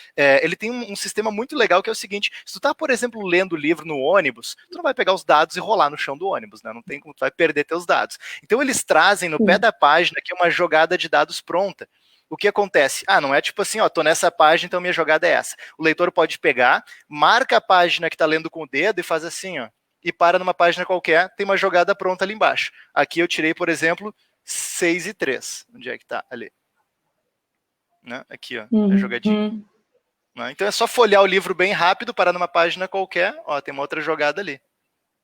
ele tem um sistema muito legal que é o seguinte: se tu tá, por exemplo, lendo o livro no ônibus, tu não vai pegar os dados e rolar no chão do ônibus, né? Não tem como, tu vai perder teus dados. Então eles trazem no pé da página aqui uma jogada de dados pronta. O que acontece? Não é tipo assim, tô nessa página, então minha jogada é essa. O leitor pode pegar, marca a página que tá lendo com o dedo e faz assim, e para numa página qualquer, tem uma jogada pronta ali embaixo. Aqui eu tirei, por exemplo, 6 e 3. Onde é que tá? Ali. Né? Aqui, a jogadinha. Né? Então é só folhear o livro bem rápido, parar numa página qualquer, tem uma outra jogada ali.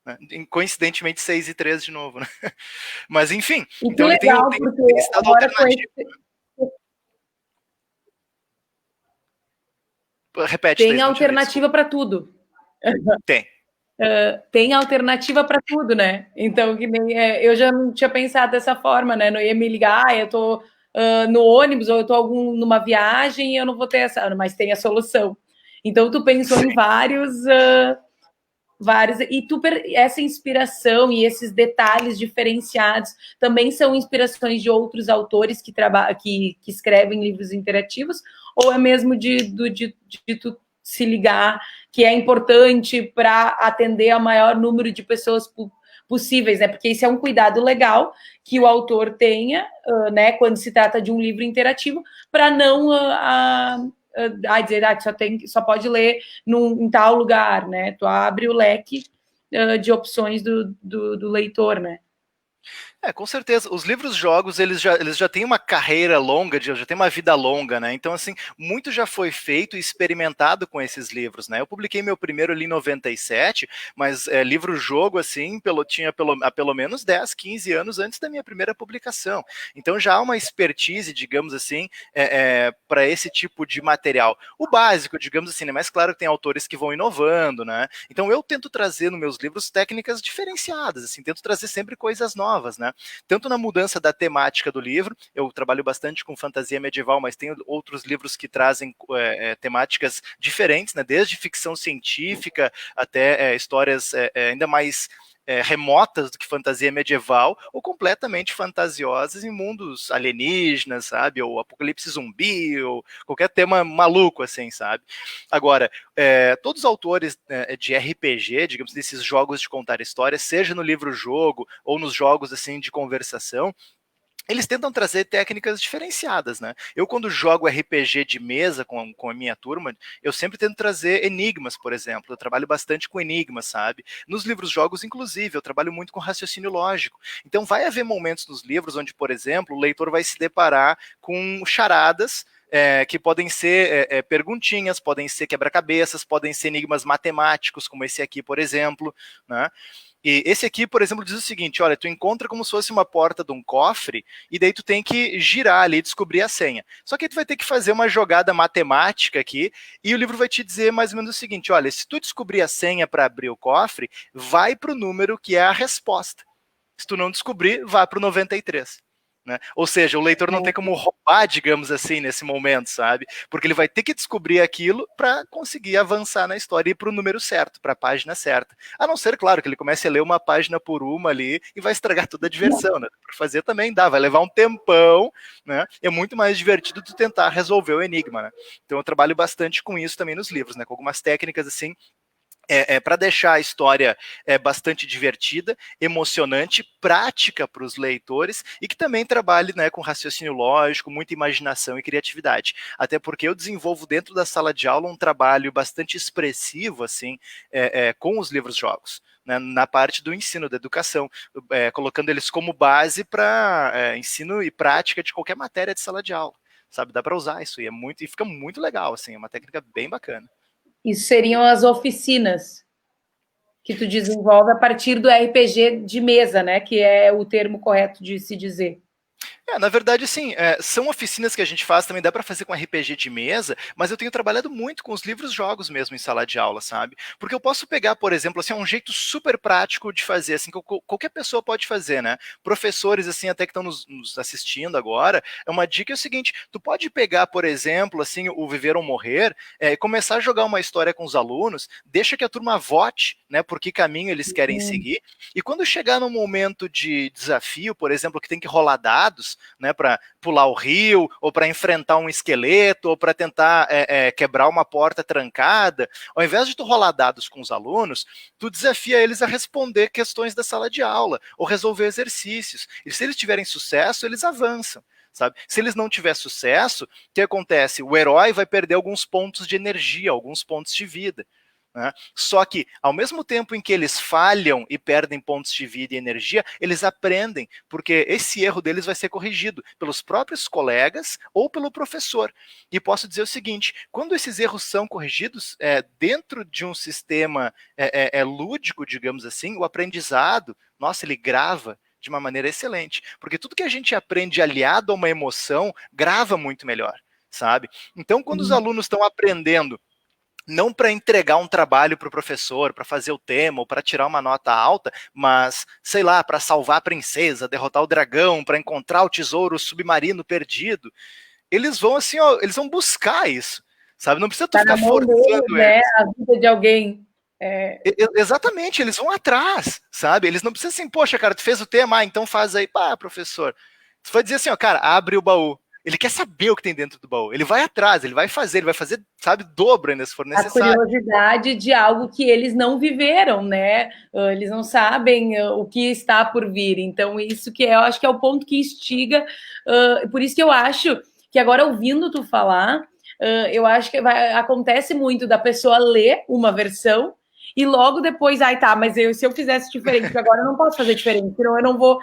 Né? Coincidentemente, 6 e 3 de novo. Né? Mas enfim, então ele tem estado alternativo. Repete. Tem alternativa para tudo. Tem. Tem alternativa para tudo, né? Então, que nem, eu já não tinha pensado dessa forma, né? Não ia me ligar, eu tô no ônibus ou eu tô numa viagem e eu não vou ter essa, mas tem a solução. Então, tu pensou em vários, e essa inspiração e esses detalhes diferenciados também são inspirações de outros autores que escrevem livros interativos, ou é mesmo de tu se ligar que é importante para atender ao maior número de pessoas possíveis, né? Porque isso é um cuidado legal que o autor tenha, né, quando se trata de um livro interativo, para não dizer só pode ler em tal lugar, né? Tu abre o leque de opções do leitor, né? Com certeza. Os livros-jogos, eles já têm uma carreira longa, já têm uma vida longa, né? Então, assim, muito já foi feito e experimentado com esses livros, né? Eu publiquei meu primeiro ali em 97, mas livro-jogo, assim, tinha pelo menos 10, 15 anos antes da minha primeira publicação. Então, já há uma expertise, digamos assim, para esse tipo de material. O básico, digamos assim, né? Mas claro que tem autores que vão inovando, né? Então, eu tento trazer nos meus livros técnicas diferenciadas, assim, tento trazer sempre coisas novas, né? Tanto na mudança da temática do livro, eu trabalho bastante com fantasia medieval, mas tem outros livros que trazem temáticas diferentes, né? Desde ficção científica até histórias ainda mais remotas do que fantasia medieval, ou completamente fantasiosas em mundos alienígenas, sabe? Ou apocalipse zumbi, ou qualquer tema maluco, assim, sabe? Agora, todos os autores de RPG, digamos, desses jogos de contar histórias, seja no livro-jogo ou nos jogos, assim, de conversação, eles tentam trazer técnicas diferenciadas, né? Eu, quando jogo RPG de mesa com a minha turma, eu sempre tento trazer enigmas, por exemplo. Eu trabalho bastante com enigmas, sabe? Nos livros-jogos, inclusive, eu trabalho muito com raciocínio lógico. Então, vai haver momentos nos livros onde, por exemplo, o leitor vai se deparar com charadas, que podem ser perguntinhas, podem ser quebra-cabeças, podem ser enigmas matemáticos, como esse aqui, por exemplo, né? E esse aqui, por exemplo, diz o seguinte: olha, tu encontra como se fosse uma porta de um cofre, e daí tu tem que girar ali e descobrir a senha. Só que aí tu vai ter que fazer uma jogada matemática aqui, e o livro vai te dizer mais ou menos o seguinte: olha, se tu descobrir a senha para abrir o cofre, vai para o número que é a resposta. Se tu não descobrir, vá para o 93. Né? Ou seja, o leitor não tem como roubar, digamos assim, nesse momento, sabe? Porque ele vai ter que descobrir aquilo para conseguir avançar na história e ir para o número certo, para a página certa. A não ser, claro, que ele comece a ler uma página por uma ali e vai estragar toda a diversão, né? Para fazer também dá, vai levar um tempão, né? É muito mais divertido tu tentar resolver o enigma, né? Então eu trabalho bastante com isso também nos livros, né? Com algumas técnicas assim para deixar a história bastante divertida, emocionante, prática para os leitores e que também trabalhe, né, com raciocínio lógico, muita imaginação e criatividade. Até porque eu desenvolvo dentro da sala de aula um trabalho bastante expressivo assim, com os livros-jogos. Né, na parte do ensino, da educação, colocando eles como base para ensino e prática de qualquer matéria de sala de aula. Sabe, dá para usar isso e fica muito legal, assim, é uma técnica bem bacana. Isso seriam as oficinas que tu desenvolve a partir do RPG de mesa, né? Que é o termo correto de se dizer. Na verdade, sim, são oficinas que a gente faz, também dá para fazer com RPG de mesa, mas eu tenho trabalhado muito com os livros-jogos mesmo em sala de aula, sabe? Porque eu posso pegar, por exemplo, assim, um jeito super prático de fazer, assim, que qualquer pessoa pode fazer, né? Professores, assim, até que estão nos assistindo agora, uma dica é o seguinte: tu pode pegar, por exemplo, assim, o Viver ou Morrer, começar a jogar uma história com os alunos, deixa que a turma vote, né, por que caminho eles querem seguir, e quando chegar num momento de desafio, por exemplo, que tem que rolar dados, né, para pular o rio, ou para enfrentar um esqueleto, ou para tentar quebrar uma porta trancada, ao invés de tu rolar dados com os alunos, tu desafia eles a responder questões da sala de aula, ou resolver exercícios. E se eles tiverem sucesso, eles avançam. Sabe? Se eles não tiverem sucesso, o que acontece? O herói vai perder alguns pontos de energia, alguns pontos de vida. Né? Só que, ao mesmo tempo em que eles falham e perdem pontos de vida e energia, eles aprendem, porque esse erro deles vai ser corrigido pelos próprios colegas ou pelo professor. E posso dizer o seguinte: quando esses erros são corrigidos dentro de um sistema lúdico, digamos assim, o aprendizado, nossa, ele grava de uma maneira excelente, porque tudo que a gente aprende aliado a uma emoção grava muito melhor, sabe? Então, quando os alunos estão aprendendo não para entregar um trabalho para o professor, para fazer o tema ou para tirar uma nota alta, mas, sei lá, para salvar a princesa, derrotar o dragão, para encontrar o tesouro submarino perdido, eles vão assim, ó, eles vão buscar isso, sabe? Não precisa tu Tá na ficar mão deles, forçando né? eles. A vida de alguém. Exatamente, eles vão atrás, sabe? Eles não precisam assim, poxa, cara, tu fez o tema, então faz aí, pá, professor. Tu vai dizer assim, ó, cara, abre o baú. Ele quer saber o que tem dentro do baú. Ele vai atrás, ele vai fazer, sabe, dobro ainda se for A necessário. curiosidade de algo que eles não viveram, né? Eles não sabem o que está por vir. Então, isso que eu acho que é o ponto que instiga. Por isso que eu acho que agora, ouvindo tu falar, eu acho que acontece muito da pessoa ler uma versão e logo depois, ai tá, mas se eu fizesse diferente, porque agora eu não posso fazer diferente, senão eu não vou.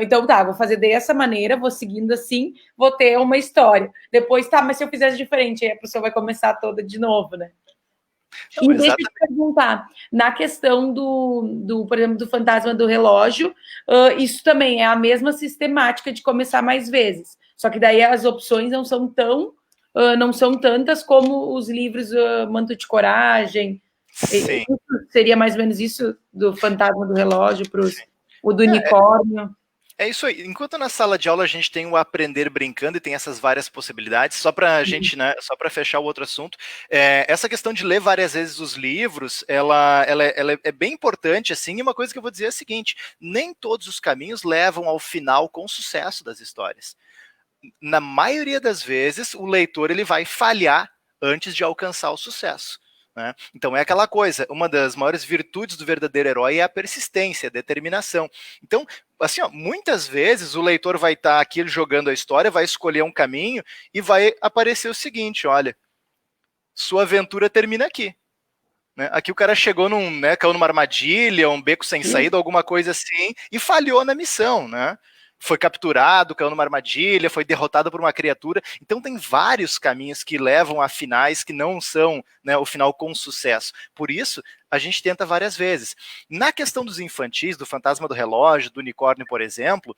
Então tá, vou fazer dessa maneira, vou seguindo assim, vou ter uma história. Depois, tá, mas se eu fizesse diferente, aí a pessoa vai começar toda de novo, né? Não, E deixa eu exatamente. te perguntar, na questão por exemplo, do fantasma do relógio, isso também é a mesma sistemática de começar mais vezes. Só que daí as opções não são tantas como os livros Manto de Coragem. Sim. Seria mais ou menos isso do fantasma do relógio para o do É, unicórnio. É isso aí. Enquanto na sala de aula a gente tem o aprender brincando e tem essas várias possibilidades, só para a gente, né, só para fechar o outro assunto, essa questão de ler várias vezes os livros, ela é bem importante, assim, e uma coisa que eu vou dizer é a seguinte, nem todos os caminhos levam ao final com sucesso das histórias. Na maioria das vezes, o leitor ele vai falhar antes de alcançar o sucesso. Né? Então é aquela coisa, uma das maiores virtudes do verdadeiro herói é a persistência, a determinação. Então, assim, ó, muitas vezes o leitor vai estar aqui jogando a história, vai escolher um caminho e vai aparecer o seguinte, olha, sua aventura termina aqui. Né? Aqui o cara chegou caiu numa armadilha, um beco sem saída, alguma coisa assim, e falhou na missão, né? Foi capturado, caiu numa armadilha, foi derrotado por uma criatura. Então tem vários caminhos que levam a finais que não são, né, o final com sucesso. Por isso, a gente tenta várias vezes. Na questão dos infantis, do fantasma do relógio, do unicórnio, por exemplo,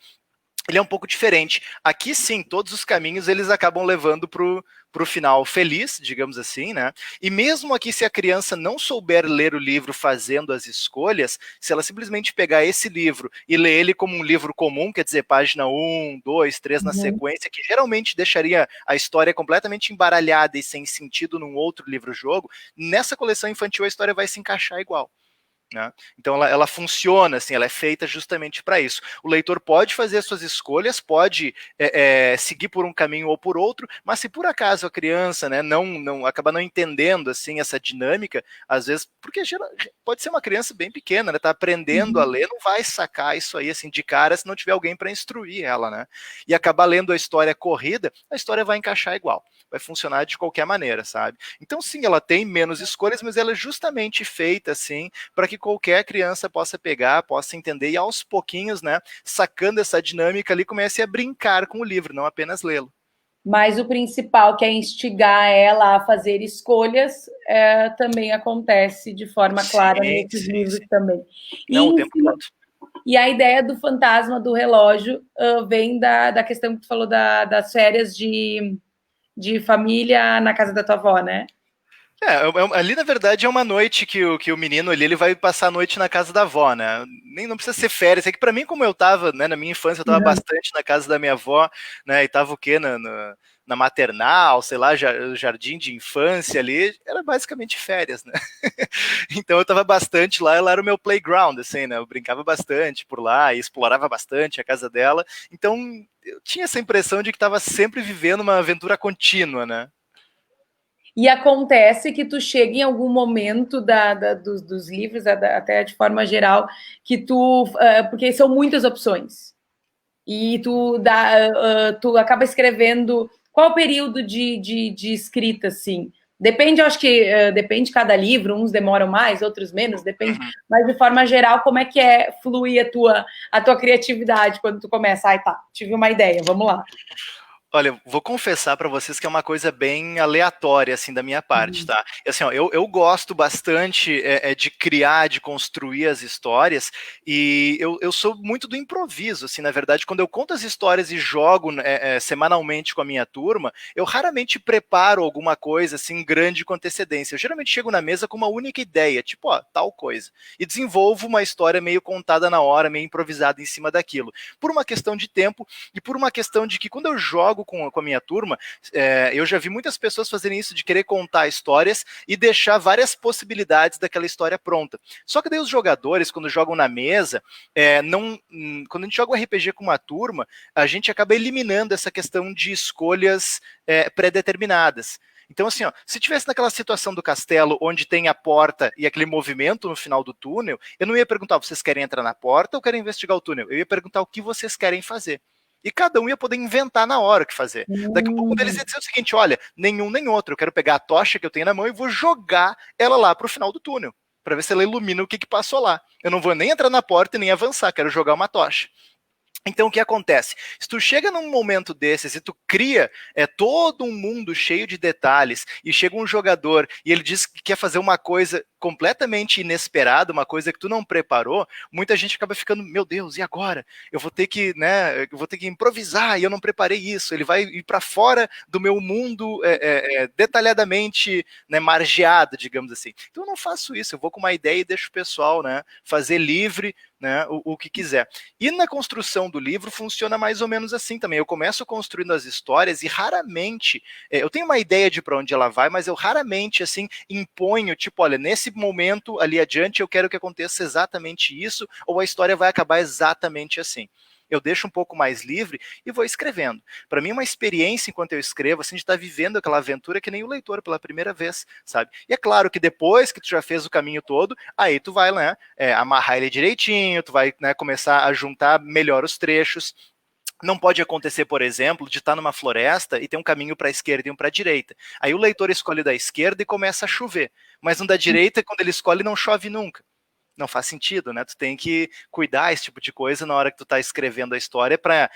ele é um pouco diferente. Aqui sim, todos os caminhos eles acabam levando para o final feliz, digamos assim, né? E mesmo aqui, se a criança não souber ler o livro fazendo as escolhas, se ela simplesmente pegar esse livro e ler ele como um livro comum, quer dizer, página 1, 2, 3 na sequência, que geralmente deixaria a história completamente embaralhada e sem sentido num outro livro-jogo, nessa coleção infantil a história vai se encaixar igual. Né? Então ela funciona, assim, ela é feita justamente para isso. O leitor pode fazer as suas escolhas, pode seguir por um caminho ou por outro, mas se por acaso a criança, né, não acaba não entendendo assim essa dinâmica, às vezes, porque pode ser uma criança bem pequena, né, tá aprendendo a ler, não vai sacar isso aí assim de cara se não tiver alguém para instruir ela, né? E acabar lendo a história corrida, a história vai encaixar igual, vai funcionar de qualquer maneira, sabe? Então sim, ela tem menos escolhas, mas ela é justamente feita assim para que qualquer criança possa pegar, possa entender e aos pouquinhos, né, sacando essa dinâmica ali, comece a brincar com o livro, não apenas lê-lo. Mas o principal, que é instigar ela a fazer escolhas, também acontece de forma clara nesses livros também. Não, o tempo todo. E a ideia do fantasma do relógio vem da questão que tu falou das férias de família na casa da tua avó, né? Ali na verdade é uma noite que o menino ali, ele vai passar a noite na casa da avó, né? Nem não precisa ser férias, é que para mim, como eu tava, né, na minha infância, eu tava bastante na casa da minha avó, né, e tava o quê? Na maternal, sei lá, jardim de infância ali, era basicamente férias, né? Então eu tava bastante lá, ela era o meu playground, assim, né? Eu brincava bastante por lá e explorava bastante a casa dela, então eu tinha essa impressão de que tava sempre vivendo uma aventura contínua, né? E acontece que tu chega em algum momento dos livros, até de forma geral, que porque são muitas opções. E tu acaba escrevendo. Qual o período de escrita, assim? Depende, eu acho que depende de cada livro, uns demoram mais, outros menos, depende. Mas de forma geral, como é que flui a tua criatividade quando tu começa? Ai, tá, tive uma ideia, vamos lá. Olha, vou confessar para vocês que é uma coisa bem aleatória, assim, da minha parte, tá? Assim, ó, eu gosto bastante de criar, de construir as histórias, e eu sou muito do improviso, assim, na verdade, quando eu conto as histórias e jogo semanalmente com a minha turma, eu raramente preparo alguma coisa, assim, grande com antecedência. Eu geralmente chego na mesa com uma única ideia, tipo, ó, tal coisa, e desenvolvo uma história meio contada na hora, meio improvisada em cima daquilo, por uma questão de tempo e por uma questão de que quando eu jogo algo com a minha turma, eu já vi muitas pessoas fazerem isso, de querer contar histórias e deixar várias possibilidades daquela história pronta. Só que daí os jogadores, quando jogam na mesa, quando a gente joga um RPG com uma turma, a gente acaba eliminando essa questão de escolhas pré-determinadas. Então, assim, ó, se tivesse naquela situação do castelo onde tem a porta e aquele movimento no final do túnel, eu não ia perguntar, vocês querem entrar na porta ou querem investigar o túnel? Eu ia perguntar o que vocês querem fazer. E cada um ia poder inventar na hora o que fazer. Daqui a pouco um deles ia dizer o seguinte, olha, nenhum nem outro, eu quero pegar a tocha que eu tenho na mão e vou jogar ela lá para o final do túnel, para ver se ela ilumina o que passou lá. Eu não vou nem entrar na porta e nem avançar, quero jogar uma tocha. Então, o que acontece? Se tu chega num momento desses e tu cria todo um mundo cheio de detalhes, e chega um jogador e ele diz que quer fazer uma coisa completamente inesperada, uma coisa que tu não preparou, muita gente acaba ficando, meu Deus, e agora? Eu vou ter que improvisar, e eu não preparei isso, ele vai ir para fora do meu mundo detalhadamente, né, margeado, digamos assim. Então eu não faço isso, eu vou com uma ideia e deixo o pessoal, né, fazer livre, né, o que quiser. E na construção do livro funciona mais ou menos assim também. Eu começo construindo as histórias e raramente, eu tenho uma ideia de para onde ela vai, mas eu raramente assim imponho, tipo, olha, nesse momento ali adiante eu quero que aconteça exatamente isso, ou a história vai acabar exatamente assim. Eu deixo um pouco mais livre e vou escrevendo. Para mim é uma experiência enquanto eu escrevo, assim, de estar vivendo aquela aventura que nem o leitor pela primeira vez, sabe? E é claro que depois que tu já fez o caminho todo, aí tu vai, né, amarrar ele direitinho, tu vai, né, começar a juntar melhor os trechos. Não pode acontecer, por exemplo, de estar numa floresta e ter um caminho para a esquerda e um para a direita. Aí o leitor escolhe da esquerda e começa a chover. Mas no da direita, quando ele escolhe, não chove nunca. Não faz sentido, né? Tu tem que cuidar esse tipo de coisa na hora que tu tá escrevendo a história para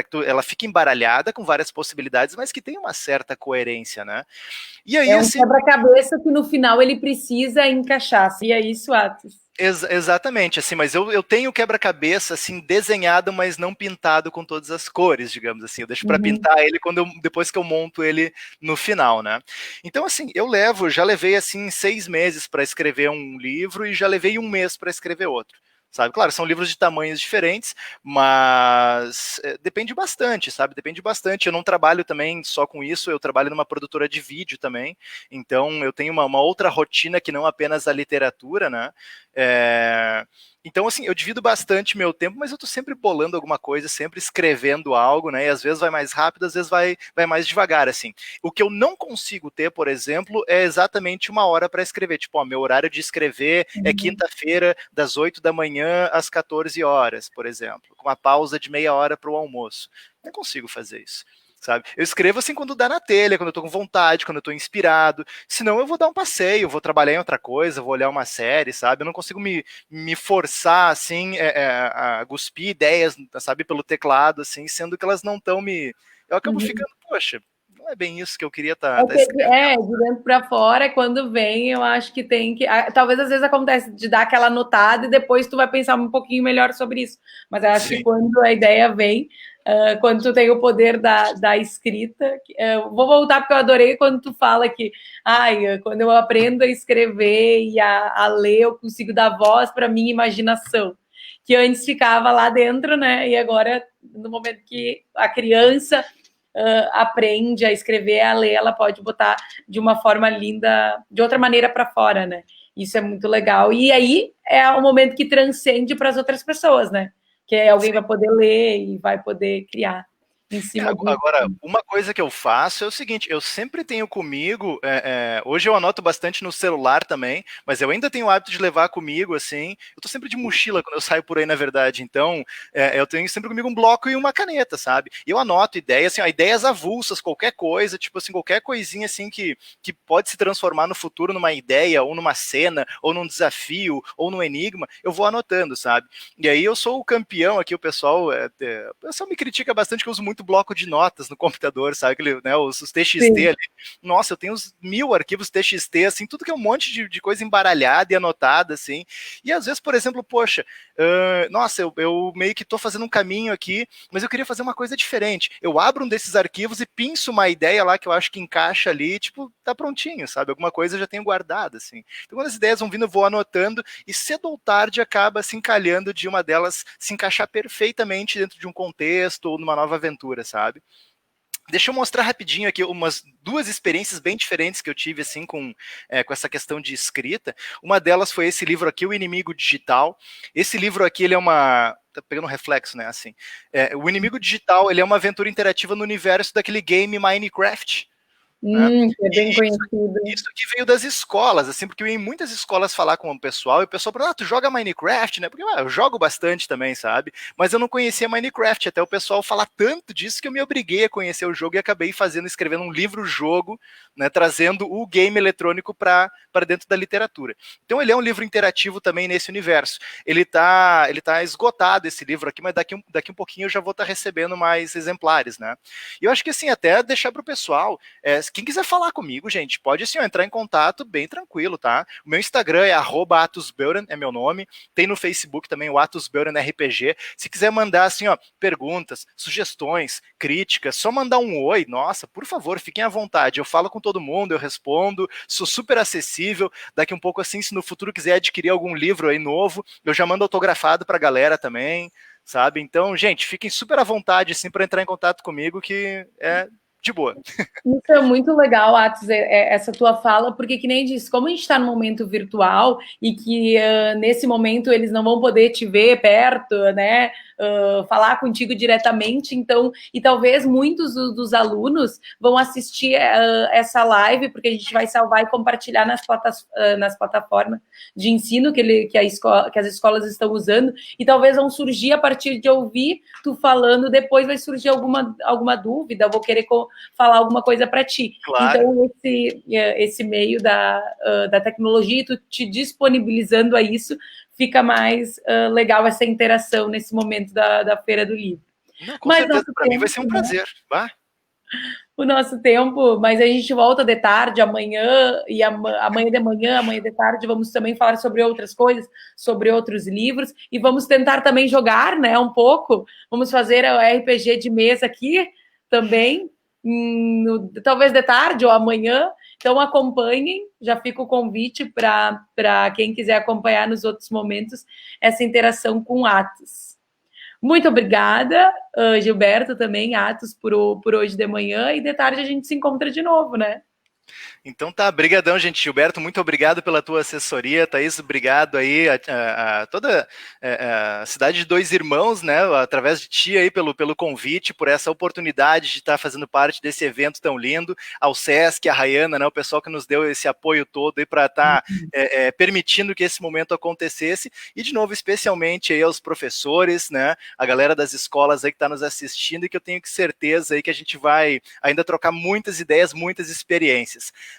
que ela fique embaralhada com várias possibilidades, mas que tenha uma certa coerência, né? E aí, É um assim, quebra-cabeça que no final ele precisa encaixar. E é isso, Atos. Exatamente, assim, mas eu tenho o quebra-cabeça assim desenhado, mas não pintado com todas as cores, digamos assim. Eu deixo para pintar ele depois que eu monto ele no final, né? Então, assim, já levei assim 6 meses para escrever um livro e já levei um mês para escrever outro. Sabe? Claro, são livros de tamanhos diferentes, mas depende bastante, sabe? Depende bastante. Eu não trabalho também só com isso, eu trabalho numa produtora de vídeo também, então eu tenho uma outra rotina que não apenas a literatura, né? Então, assim, eu divido bastante meu tempo, mas eu tô sempre bolando alguma coisa, sempre escrevendo algo, né? E às vezes vai mais rápido, às vezes vai mais devagar, assim. O que eu não consigo ter, por exemplo, é exatamente uma hora para escrever. Tipo, ó, meu horário de escrever é quinta-feira, das 8 da manhã às 14 horas, por exemplo, com uma pausa de meia hora para o almoço. Não consigo fazer isso. Sabe? Eu escrevo assim quando dá na telha, quando eu tô com vontade, quando eu tô inspirado. Senão eu vou dar um passeio, vou trabalhar em outra coisa, vou olhar uma série, sabe? Eu não consigo me forçar, assim, a cuspir ideias, sabe, pelo teclado, assim, sendo que elas não estão me... Eu acabo ficando, poxa, não é bem isso que eu queria estar escrevendo. De dentro para fora, quando vem, eu acho que tem que... Talvez às vezes acontece de dar aquela notada e depois tu vai pensar um pouquinho melhor sobre isso. Mas eu acho que quando a ideia vem... quando tu tem o poder da escrita. Vou voltar porque eu adorei quando tu fala que quando eu aprendo a escrever e a ler, eu consigo dar voz para minha imaginação. Que antes ficava lá dentro, né? E agora, no momento que a criança aprende a escrever, a ler, ela pode botar de uma forma linda, de outra maneira para fora, né? Isso é muito legal. E aí é o momento que transcende para as outras pessoas, né? Que alguém vai poder ler e vai poder criar em cima disso. Agora, uma coisa que eu faço é o seguinte, eu sempre tenho comigo, hoje eu anoto bastante no celular também, mas eu ainda tenho o hábito de levar comigo, assim, eu tô sempre de mochila quando eu saio por aí, na verdade, então eu tenho sempre comigo um bloco e uma caneta, sabe? E eu anoto ideias, assim, ideias avulsas, qualquer coisa, tipo assim, qualquer coisinha assim que pode se transformar no futuro numa ideia, ou numa cena, ou num desafio, ou num enigma, eu vou anotando, sabe? E aí eu sou o campeão aqui, o pessoal me critica bastante que eu uso muito bloco de notas no computador, sabe? Aquele, né, os TXT Sim. ali. Nossa, eu tenho uns 1000 arquivos TXT, assim, tudo que é um monte de coisa embaralhada e anotada, assim. E às vezes, por exemplo, poxa, nossa, eu meio que tô fazendo um caminho aqui, mas eu queria fazer uma coisa diferente. Eu abro um desses arquivos e pinço uma ideia lá que eu acho que encaixa ali, tipo, tá prontinho, sabe? Alguma coisa eu já tenho guardada, assim. Então, quando as ideias vão vindo, eu vou anotando e cedo ou tarde acaba se encalhando de uma delas se encaixar perfeitamente dentro de um contexto ou numa nova aventura, sabe? Deixa eu mostrar rapidinho aqui umas duas experiências bem diferentes que eu tive assim com essa questão de escrita. Uma delas foi esse livro aqui, O Inimigo Digital. Esse livro aqui, ele é uma... Tá pegando um reflexo, né? Assim, O Inimigo Digital, ele é uma aventura interativa no universo daquele game Minecraft. Né? É bem conhecido. Isso que veio das escolas, assim, porque eu ia em muitas escolas falar com o pessoal, e o pessoal falou, tu joga Minecraft, né? Porque eu jogo bastante também, sabe? Mas eu não conhecia Minecraft, até o pessoal falar tanto disso que eu me obriguei a conhecer o jogo e acabei escrevendo um livro-jogo, né, trazendo o game eletrônico para dentro da literatura. Então ele é um livro interativo também nesse universo. Ele tá esgotado, esse livro aqui, mas daqui um pouquinho eu já vou estar recebendo mais exemplares, né? E eu acho que assim, até deixar para o pessoal, quem quiser falar comigo, gente, pode assim, entrar em contato bem tranquilo, tá? O meu Instagram é @atusbeuren, é meu nome. Tem no Facebook também o Atus Beuren RPG. Se quiser mandar assim, ó, perguntas, sugestões, críticas, só mandar um oi, nossa, por favor, fiquem à vontade. Eu falo com todo mundo, eu respondo, sou super acessível. Daqui um pouco assim, se no futuro quiser adquirir algum livro aí novo, eu já mando autografado pra galera também, sabe? Então, gente, fiquem super à vontade assim para entrar em contato comigo, que é de boa. Isso é muito legal, Atos, essa tua fala, porque que nem disse, como a gente está no momento virtual e que nesse momento eles não vão poder te ver perto, né, falar contigo diretamente, então, e talvez muitos dos alunos vão assistir essa live, porque a gente vai salvar e compartilhar nas plataformas de ensino que as escolas estão usando, e talvez vão surgir a partir de ouvir tu falando, depois vai surgir alguma dúvida, vou querer falar alguma coisa para ti. Claro. Então, esse meio da tecnologia, tu te disponibilizando a isso, fica mais legal essa interação nesse momento da Feira do Livro. Não, com certeza, para mim vai ser um prazer. Né? O nosso tempo, mas a gente volta de tarde, amanhã, e amanhã de manhã, amanhã de tarde, vamos também falar sobre outras coisas, sobre outros livros, e vamos tentar também jogar, né, um pouco, vamos fazer o RPG de mesa aqui também, talvez de tarde ou amanhã, então acompanhem, já fica o convite para quem quiser acompanhar nos outros momentos essa interação com Atos. Muito obrigada, Gilberto, também, Atos, por hoje de manhã, e de tarde a gente se encontra de novo, né? Então tá, brigadão, gente. Gilberto, muito obrigado pela tua assessoria. Thaís, obrigado aí a toda a cidade de Dois Irmãos, né, através de ti aí pelo convite, por essa oportunidade de estar fazendo parte desse evento tão lindo, ao Sesc, a Rayana, né, o pessoal que nos deu esse apoio todo aí para estar permitindo que esse momento acontecesse, e de novo, especialmente aí aos professores, né, a galera das escolas aí que está nos assistindo, e que eu tenho certeza aí que a gente vai ainda trocar muitas ideias, muitas experiências.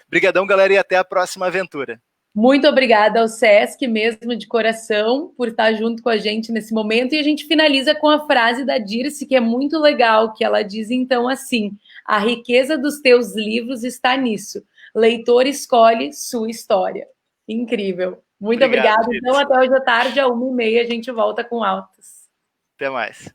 Brigadão, galera, e até a próxima aventura. Muito obrigada ao Sesc, mesmo de coração, por estar junto com a gente nesse momento. E a gente finaliza com a frase da Dirce, que é muito legal, que ela diz então assim: a riqueza dos teus livros está nisso. Leitor escolhe sua história. Incrível. Muito obrigada. Então, até hoje à tarde, às 1h30, a gente volta com Autos. Até mais.